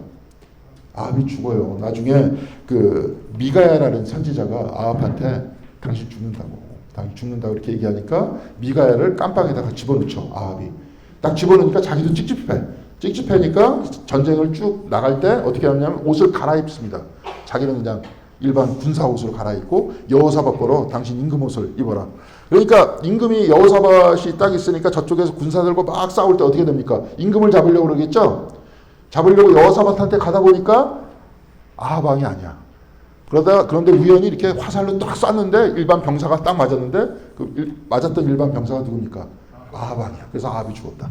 Speaker 1: 아합이 죽어요. 나중에 그 미가야라는 선지자가 아합한테 당신 죽는다고 이렇게 얘기하니까 미가야를 깜빵에다가 집어넣죠. 아합이 딱 집어넣으니까 자기도 찝찝해니까 전쟁을 쭉 나갈 때 어떻게 하냐면 옷을 갈아입습니다. 자기는 그냥 일반 군사 옷으로 갈아입고 여호사밧 거로 당신 임금 옷을 입어라. 그러니까 임금이 여호사밧이 딱 있으니까 저쪽에서 군사 들고 막 싸울 때 어떻게 됩니까? 임금을 잡으려고 그러겠죠? 잡으려고 여호사밧한테 가다 보니까 아합 왕이 아니야. 그런데 우연히 이렇게 화살로 딱 쐈는데 일반 병사가 딱 맞았는데 맞았던 일반 병사가 누굽니까? 아합 왕이야. 그래서 아합이 죽었다.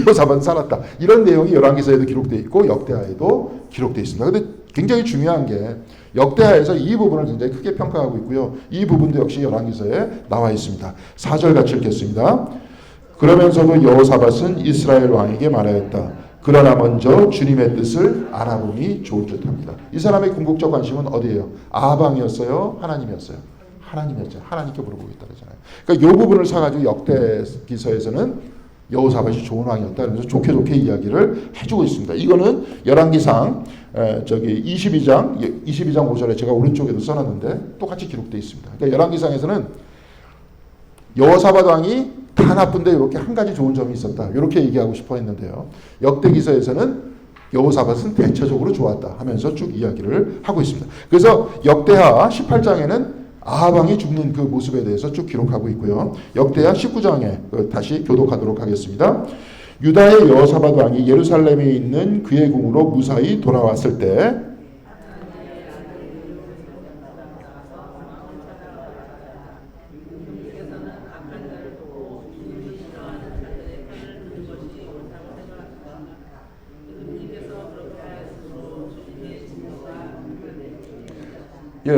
Speaker 1: 여호사밧은 살았다. 이런 내용이 열왕기서에도 기록되어 있고 역대하에도 기록되어 있습니다. 근데 굉장히 중요한 게 역대하에서 이 부분을 굉장히 크게 평가하고 있고요. 이 부분도 역시 열왕기서에 나와 있습니다. 4절 같이 읽겠습니다. 그러면서도 여호사밧은 이스라엘 왕에게 말하였다. 그러나 먼저 주님의 뜻을 알아보니 좋을 듯합니다. 이 사람의 궁극적 관심은 어디예요? 아합 왕이었어요? 하나님이었어요? 하나님이었죠. 하나님께 물어보겠다 그러잖아요. 그러니까 이 부분을 사가지고 역대기서에서는 여호사밧이 좋은 왕이었다. 그러면서 좋게 이야기를 해주고 있습니다. 이거는 열왕기상 22장 5절에 제가 오른쪽에도 써놨는데 똑같이 기록되어 있습니다. 그러니까 열왕기상에서는 여호사밧 왕이 다 나쁜데 이렇게 한 가지 좋은 점이 있었다. 이렇게 얘기하고 싶어 했는데요. 역대기서에서는 여호사밧은 대체적으로 좋았다 하면서 쭉 이야기를 하고 있습니다. 그래서 역대하 18장에는 아합 왕이 죽는 그 모습에 대해서 쭉 기록하고 있고요. 역대하 19장에 다시 교독하도록 하겠습니다. 유다의 여호사밧 왕이 예루살렘에 있는 그의 궁으로 무사히 돌아왔을 때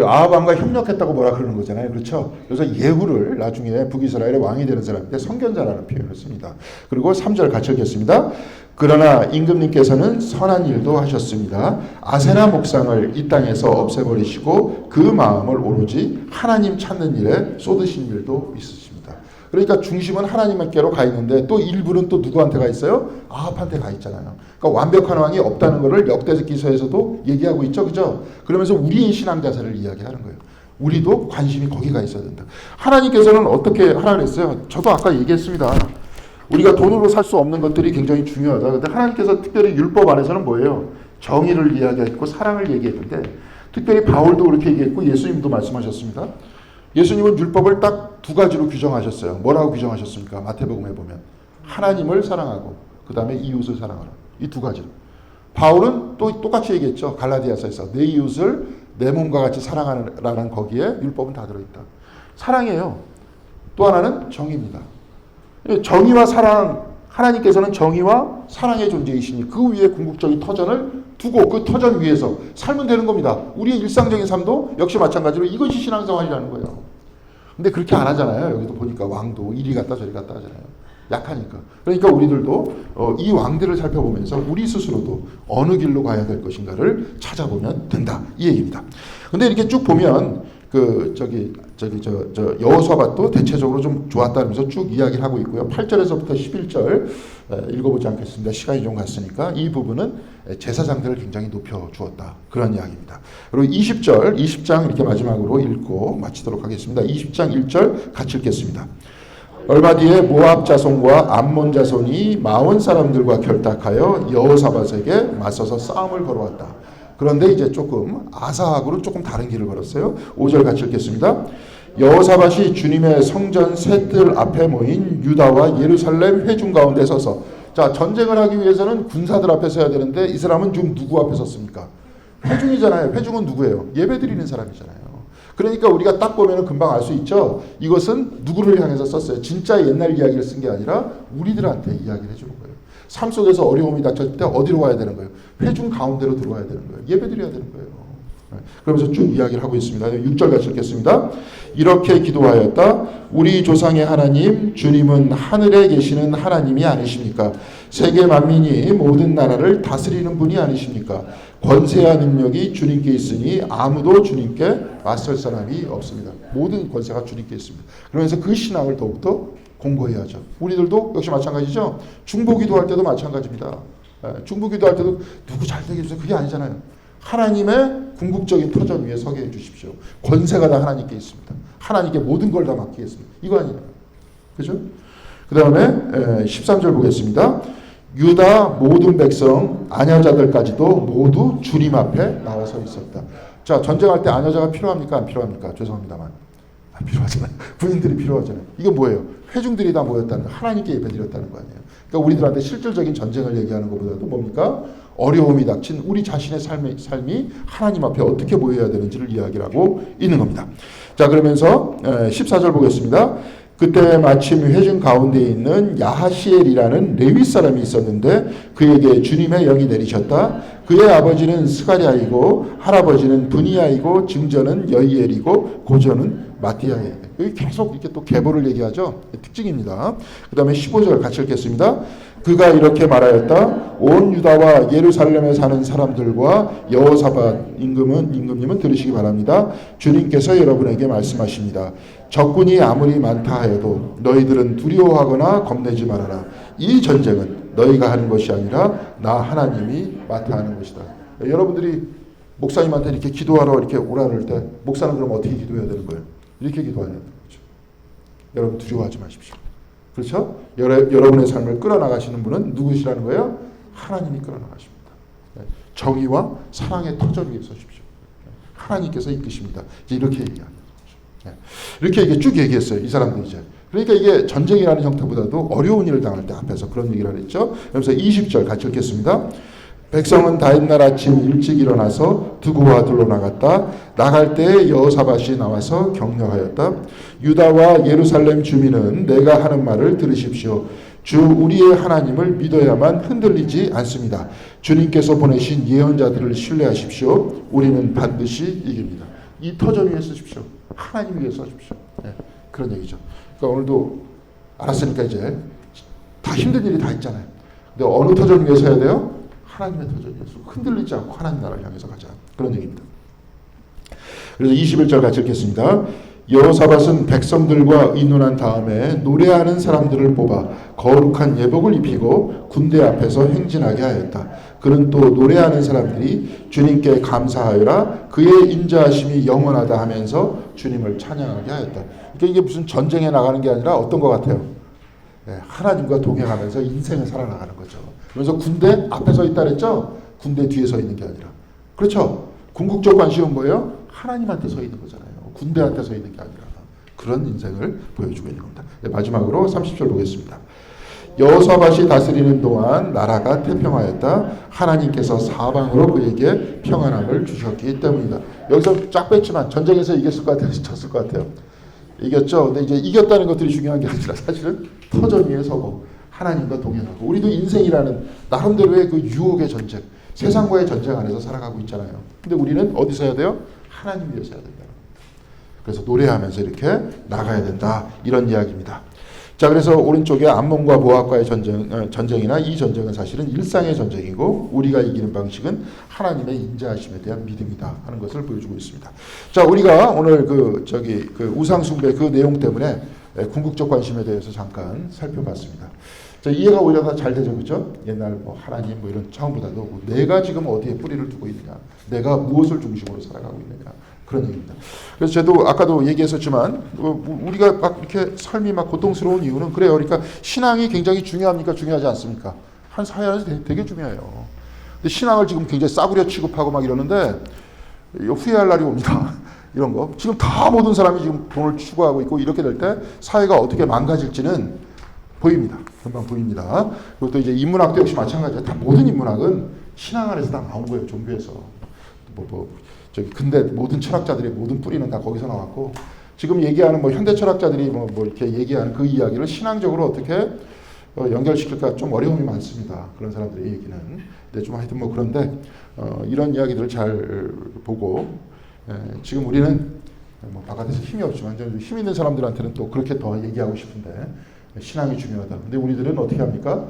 Speaker 1: 아합 왕과 협력했다고 뭐라 그러는 거잖아요. 그렇죠? 그래서 예후를 나중에 북이스라엘의 왕이 되는 사람인데 선견자라는 표현을 씁니다. 그리고 3절 같이 읽겠습니다. 그러나 임금님께서는 선한 일도 하셨습니다. 아세라 목상을 이 땅에서 없애버리시고 그 마음을 오로지 하나님 찾는 일에 쏟으신 일도 있으십니다. 그러니까 중심은 하나님께로 가 있는데 또 일부는 또 누구한테 가 있어요? 아합한테 가 있잖아요. 그러니까 완벽한 왕이 없다는 것을 역대기서에서도 얘기하고 있죠. 그죠? 그러면서 우리의 신앙 자세를 이야기하는 거예요. 우리도 관심이 거기 가 있어야 된다. 하나님께서는 어떻게 하라 그랬어요? 저도 아까 얘기했습니다. 우리가 돈으로 살 수 없는 것들이 굉장히 중요하다. 근데 하나님께서 특별히 율법 안에서는 뭐예요? 정의를 이야기했고 사랑을 얘기했는데 특별히 바울도 그렇게 얘기했고 예수님도 말씀하셨습니다. 예수님은 율법을 딱 두 가지로 규정하셨어요. 뭐라고 규정하셨습니까? 마태복음에 보면 하나님을 사랑하고 그 다음에 이웃을 사랑하라. 이 두 가지로. 바울은 또 똑같이 얘기했죠. 갈라디아서에서 내 이웃을 내 몸과 같이 사랑하라는 거기에 율법은 다 들어있다. 사랑이에요. 또 하나는 정의입니다. 정의와 사랑, 하나님께서는 정의와 사랑의 존재이시니 그 위에 궁극적인 터전을 두고 그 터전 위에서 살면 되는 겁니다. 우리의 일상적인 삶도 역시 마찬가지로 이것이 신앙생활이라는 거예요. 근데 그렇게 안 하잖아요. 여기도 보니까 왕도 이리 갔다 저리 갔다 하잖아요. 약하니까. 그러니까 우리들도 이 왕들을 살펴보면서 우리 스스로도 어느 길로 가야 될 것인가를 찾아보면 된다. 이 얘기입니다. 근데 이렇게 쭉 보면 여호사밧도 대체적으로 좀 좋았다면서 쭉 이야기를 하고 있고요. 8절에서부터 11절 읽어보지 않겠습니다. 시간이 좀 갔으니까 이 부분은 제사장들을 굉장히 높여 주었다. 그런 이야기입니다. 그리고 20절, 20장 이렇게 마지막으로 읽고 마치도록 하겠습니다. 20장 1절 같이 읽겠습니다. 얼마 뒤에 모압 자손과 암몬 자손이 마온 사람들과 결탁하여 여호사밧에게 맞서서 싸움을 걸어왔다. 그런데 이제 조금 아사하고는 조금 다른 길을 걸었어요. 5절 같이 읽겠습니다. 여호사밧이 주님의 성전 셋들 앞에 모인 유다와 예루살렘 회중 가운데 서서, 자, 전쟁을 하기 위해서는 군사들 앞에 서야 되는데 이 사람은 지금 누구 앞에 섰습니까? 회중이잖아요. 회중은 누구예요? 예배 드리는 사람이잖아요. 그러니까 우리가 딱 보면 금방 알 수 있죠. 이것은 누구를 향해서 썼어요? 진짜 옛날 이야기를 쓴 게 아니라 우리들한테 이야기를 해주는 거예요. 삶 속에서 어려움이 닥쳤을 때 어디로 가야 되는 거예요? 회중 가운데로 들어와야 되는 거예요. 예배 드려야 되는 거예요. 그러면서 쭉 이야기를 하고 있습니다. 6절 같이 읽겠습니다. 이렇게 기도하였다. 우리 조상의 하나님 주님은 하늘에 계시는 하나님이 아니십니까? 세계 만민이 모든 나라를 다스리는 분이 아니십니까? 권세와 능력이 주님께 있으니 아무도 주님께 맞설 사람이 없습니다. 모든 권세가 주님께 있습니다. 그러면서 그 신앙을 더욱더 공고히 하죠. 우리들도 역시 마찬가지죠. 중보기도할 때도 마찬가지입니다. 중보기도할 때도 누구 잘 되게 해주세요. 그게 아니잖아요. 하나님의 궁극적인 터전 위에 서게 해주십시오. 권세가 다 하나님께 있습니다. 하나님께 모든 걸 다 맡기겠습니다. 이거 아니에요. 그죠? 그 다음에 13절 보겠습니다. 유다 모든 백성 아녀자들까지도 모두 주님 앞에 나와서 있었다. 자, 전쟁할 때 아녀자가 필요합니까? 안 필요합니까? 죄송합니다만 안 필요하잖아요. 군인들이 필요하잖아요. 이건 뭐예요? 회중들이 다 모였다는 거, 하나님께 예배드렸다는 거 아니에요. 그러니까 우리들한테 실질적인 전쟁을 얘기하는 것보다도 뭡니까? 어려움이 닥친 우리 자신의 삶이 하나님 앞에 어떻게 모여야 되는지를 이야기하고 있는 겁니다. 자, 그러면서 14절 보겠습니다. 그때 마침 회중 가운데 있는 야하시엘이라는 레위 사람이 있었는데 그에게 주님의 영이 내리셨다. 그의 아버지는 스가랴이고 할아버지는 분이야이고 증전은 여이엘이고 고전은 마띠아예요. 여기 계속 이렇게 또 계보를 얘기하죠. 특징입니다. 그 다음에 15절 같이 읽겠습니다. 그가 이렇게 말하였다. 온 유다와 예루살렘에 사는 사람들과 여호사밧 임금님은 들으시기 바랍니다. 주님께서 여러분에게 말씀하십니다. 적군이 아무리 많다 하여도 너희들은 두려워하거나 겁내지 말아라. 이 전쟁은 너희가 하는 것이 아니라 나 하나님이 맡아 하는 것이다. 여러분들이 목사님한테 이렇게 기도하러 이렇게 오라 그럴 때 목사는 그럼 어떻게 기도해야 되는 거예요? 이렇게 기도해야 되는 거죠. 여러분 두려워하지 마십시오. 그렇죠? 여러분의 삶을 끌어나가시는 분은 누구시라는 거예요? 하나님이 끌어나가십니다. 정의와 사랑의 터전 위에 서십시오. 하나님께서 이끄십니다. 이제 이렇게 얘기하는 거죠. 이렇게 이게 쭉 얘기했어요. 이 사람들이 이제. 그러니까 이게 전쟁이라는 형태보다도 어려운 일을 당할 때 앞에서 그런 얘기를 했죠. 그래서 20절 같이 읽겠습니다. 백성은 다음날 아침 일찍 일어나서 두고와 둘러 나갔다. 나갈 때 여호사밧이 나와서 격려하였다. 유다와 예루살렘 주민은 내가 하는 말을 들으십시오. 주 우리의 하나님을 믿어야만 흔들리지 않습니다. 주님께서 보내신 예언자들을 신뢰하십시오. 우리는 반드시 이깁니다. 이 터전 위에 쓰십시오. 하나님 위에 서십시오. 그런 얘기죠. 그러니까 오늘도 알았으니까 이제 다 힘든 일이 다 있잖아요. 근데 어느 터전 위에 서야 돼요? 하나님의 터전이어서 흔들리지 않고 하나님 나라를 향해서 가자. 그런 얘기입니다. 그래서 21절 같이 읽겠습니다. 여호사밧은 백성들과 의논한 다음에 노래하는 사람들을 뽑아 거룩한 예복을 입히고 군대 앞에서 행진하게 하였다. 그는 또 노래하는 사람들이 주님께 감사하여라 그의 인자하심이 영원하다 하면서 주님을 찬양하게 하였다. 그러니까 이게 무슨 전쟁에 나가는 게 아니라 어떤 것 같아요? 하나님과 동행하면서 인생을 살아나가는 거죠. 그래서 군대 앞에 서 있다 그랬죠? 군대 뒤에 서 있는 게 아니라. 그렇죠? 궁극적 관심은 뭐예요? 하나님한테 서 있는 거잖아요. 군대한테 서 있는 게 아니라. 그런 인생을 보여주고 있는 겁니다. 마지막으로 30절 보겠습니다. 여호사밧이 다스리는 동안 나라가 태평하였다. 하나님께서 사방으로 그에게 평안함을 주셨기 때문이다. 여기서 쫙 뺐지만 전쟁에서 이겼을 것 같아요? 졌을 것 같아요? 이겼죠. 근데 이제 이겼다는 것들이 중요한 게 아니라 사실은 터전 위에 서고 하나님과 동행하고 우리도 인생이라는 나름대로의 그 유혹의 전쟁, 세상과의 전쟁 안에서 살아가고 있잖아요. 근데 우리는 어디서 해야 돼요? 하나님 위해서 해야 된다. 그래서 노래하면서 이렇게 나가야 된다. 이런 이야기입니다. 자, 그래서 오른쪽에 암몬과 모압과의 전쟁이나 이 전쟁은 사실은 일상의 전쟁이고 우리가 이기는 방식은 하나님의 인자하심에 대한 믿음이다 하는 것을 보여주고 있습니다. 자, 우리가 오늘 그 우상 숭배 그 내용 때문에 궁극적 관심에 대해서 잠깐 살펴봤습니다. 자, 이해가 오히려 더 잘 되죠, 그렇죠? 옛날 뭐 하나님 뭐 이런 차원보다도 내가 지금 어디에 뿌리를 두고 있느냐, 내가 무엇을 중심으로 살아가고 있느냐. 그런 얘기입니다. 그래서 저도 아까도 얘기했었지만 우리가 막 이렇게 삶이 막 고통스러운 이유는 그래요. 그러니까 신앙이 굉장히 중요합니까? 중요하지 않습니까? 한 사회 안에서 되게 중요해요. 근데 신앙을 지금 굉장히 싸구려 취급하고 막 이러는데 후회할 날이 옵니다. 이런 거. 지금 다 모든 사람이 지금 돈을 추구하고 있고 이렇게 될 때 사회가 어떻게 망가질지는 보입니다. 금방 보입니다. 그리고 또 이제 인문학도 역시 마찬가지예요. 다 모든 인문학은 신앙 안에서 다 나온 거예요. 종교에서. 근데 모든 철학자들의 모든 뿌리는 다 거기서 나왔고 지금 얘기하는 뭐 현대 철학자들이 뭐 이렇게 얘기하는 그 이야기를 신앙적으로 어떻게 연결시킬까 좀 어려움이 많습니다. 그런 사람들의 얘기는. 근데 좀 하여튼 뭐 그런데 이런 이야기들을 잘 보고 지금 우리는 뭐 바깥에서 힘이 없지만 힘 있는 사람들한테는 또 그렇게 더 얘기하고 싶은데 신앙이 중요하다. 근데 우리들은 어떻게 합니까?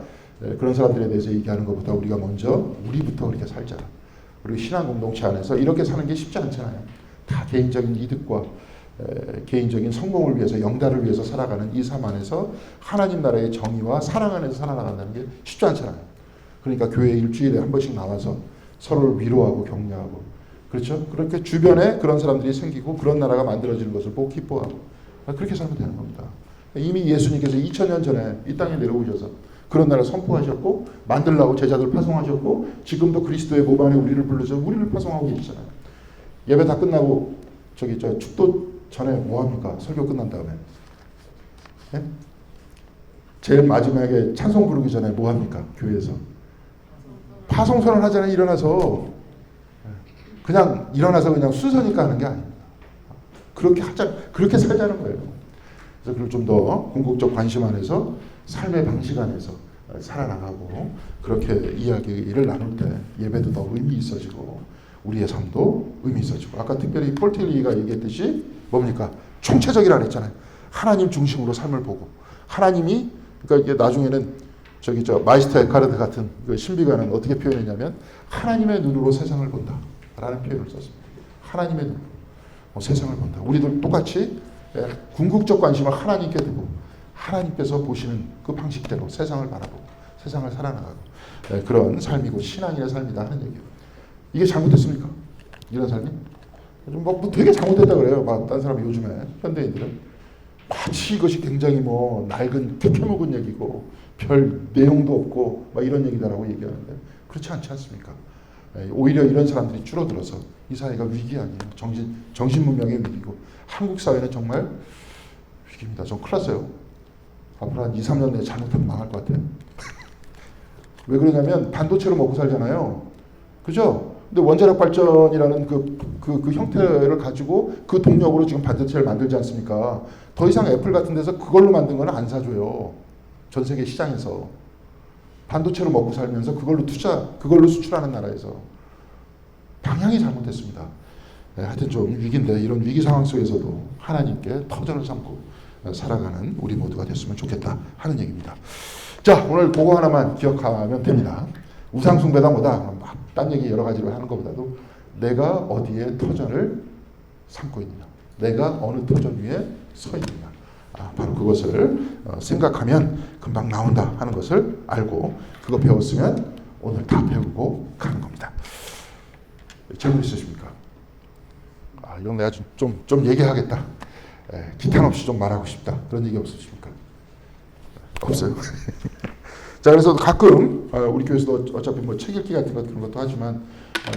Speaker 1: 그런 사람들에 대해서 얘기하는 것보다 우리가 먼저 우리부터 그렇게 살자. 그리고 신앙 공동체 안에서 이렇게 사는 게 쉽지 않잖아요. 다 개인적인 이득과 개인적인 성공을 위해서 영달을 위해서 살아가는 이 삶 안에서 하나님 나라의 정의와 사랑 안에서 살아나간다는 게 쉽지 않잖아요. 그러니까 교회 일주일에 한 번씩 나와서 서로를 위로하고 격려하고 그렇죠? 그렇게 주변에 그런 사람들이 생기고 그런 나라가 만들어지는 것을 보고 기뻐하고 그렇게 살면 되는 겁니다. 이미 예수님께서 2000년 전에 이 땅에 내려오셔서 그런 나라 선포하셨고 만들라고 제자들 파송하셨고 지금도 그리스도의 몸 안에 우리를 불러서 우리를 파송하고 계시잖아요. 예배 다 끝나고 축도 전에 뭐 합니까? 설교 끝난 다음에 네? 제일 마지막에 찬송 부르기 전에 뭐 합니까? 교회에서 파송선을 하잖아요. 일어나서 그냥 일어나서 그냥 순서니까 하는 게 아닙니다. 그렇게 살자는 거예요. 그래서 그걸 좀 더 궁극적 관심 안에서 삶의 방식 안에서 살아나가고 그렇게 이야기를 나눌 때 예배도 더 의미 있어지고 우리의 삶도 의미 있어지고 아까 특별히 폴 틸리가 얘기했듯이 뭡니까? 총체적이라 그랬잖아요. 하나님 중심으로 삶을 보고 하나님이 그러니까 이게 나중에는 마이스터 에카르트 같은 그 신비가는 어떻게 표현했냐면 하나님의 눈으로 세상을 본다라는 표현을 썼습니다. 하나님의 눈으로 세상을 본다. 우리도 똑같이 궁극적 관심을 하나님께 두고 하나님께서 보시는 그 방식대로 세상을 바라보고 세상을 살아나가고 그런 삶이고 신앙인의 삶이다 하는 얘기예요. 이게 잘못됐습니까? 이런 삶이? 뭐 되게 잘못됐다 그래요. 딴 사람이 요즘에 현대인들은 마치 이것이 굉장히 뭐 낡은 캐캐묵은 얘기고 별 내용도 없고 막 이런 얘기다라고 얘기하는데 그렇지 않지 않습니까? 오히려 이런 사람들이 줄어들어서 이 사회가 위기 아니에요. 정신 문명의 위기고 한국 사회는 정말 위기입니다. 좀 큰일 났어요. 앞으로 한 2, 3년 내에 잘못하면 망할 것 같아요. 왜 그러냐면 반도체로 먹고 살잖아요. 그죠? 근데 원자력 발전이라는 그 형태를 가지고 그 동력으로 지금 반도체를 만들지 않습니까? 더 이상 애플 같은 데서 그걸로 만든 건 안 사줘요. 전 세계 시장에서. 반도체로 먹고 살면서 그걸로 수출하는 나라에서. 방향이 잘못됐습니다. 하여튼 좀 위기인데 이런 위기 상황 속에서도 하나님께 터전을 삼고 살아가는 우리 모두가 됐으면 좋겠다 하는 얘기입니다. 자, 오늘 그거 하나만 기억하면 됩니다. 우상숭배다 뭐다 딴 얘기 여러 가지로 하는 것보다도 내가 어디에 터전을 삼고 있느냐. 내가 어느 터전 위에 서 있느냐. 바로 그것을 생각하면 금방 나온다 하는 것을 알고 그거 배웠으면 오늘 다 배우고 가는 겁니다. 질문 있으십니까? 이건 내가 좀 얘기하겠다. 기탄 없이 좀 말하고 싶다. 그런 얘기 없으십니까? 없어요. 자, 그래서 가끔 우리 교회에서도 어차피 뭐 책 읽기 같은 그런 것도 하지만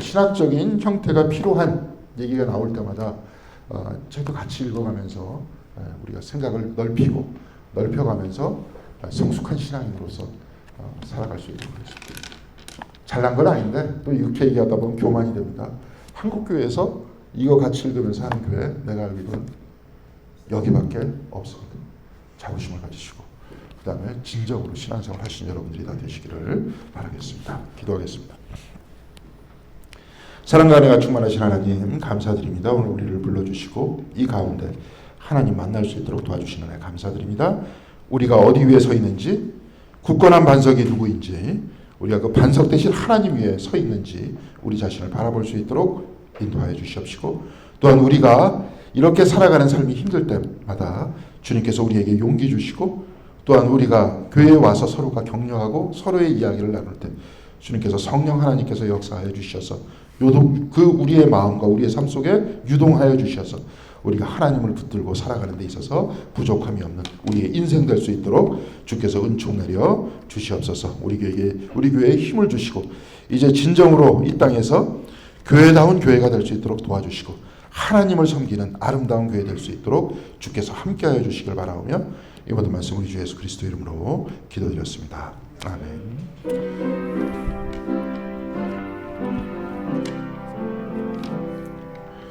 Speaker 1: 신학적인 형태가 필요한 얘기가 나올 때마다 책도 같이 읽어가면서 우리가 생각을 넓혀가면서 성숙한 신앙인으로서 살아갈 수 있도록 하겠습니다. 잘난 건 아닌데 또 이렇게 얘기하다 보면 교만이 됩니다. 한국 교회에서 이거 같이 읽으면서 하는 교회 내가 알기로는 여기밖에 없습니다. 자부심을 가지시고 그 다음에 진정으로 신앙생활 하신 여러분들이 다 되시기를 바라겠습니다. 기도하겠습니다. 사랑과 은혜가 충만하신 하나님 감사드립니다. 오늘 우리를 불러주시고 이 가운데 하나님 만날 수 있도록 도와주시는 은혜 감사드립니다. 우리가 어디 위에 서 있는지 굳건한 반석이 누구인지 우리가 그 반석 대신 하나님 위에 서 있는지 우리 자신을 바라볼 수 있도록 인도하여 주시옵시고 또한 우리가 이렇게 살아가는 삶이 힘들 때마다 주님께서 우리에게 용기 주시고 또한 우리가 교회에 와서 서로가 격려하고 서로의 이야기를 나눌 때 주님께서 성령 하나님께서 역사하여 주셔서 그 우리의 마음과 우리의 삶 속에 유동하여 주셔서 우리가 하나님을 붙들고 살아가는 데 있어서 부족함이 없는 우리의 인생 될 수 있도록 주께서 은총 내려 주시옵소서. 우리 교회에 힘을 주시고 이제 진정으로 이 땅에서 교회다운 교회가 될 수 있도록 도와주시고 하나님을 섬기는 아름다운 교회 될 수 있도록 주께서 함께하여 주시길 바라오며 이 모든 말씀 우리 주 예수 그리스도 이름으로 기도드렸습니다. 아멘.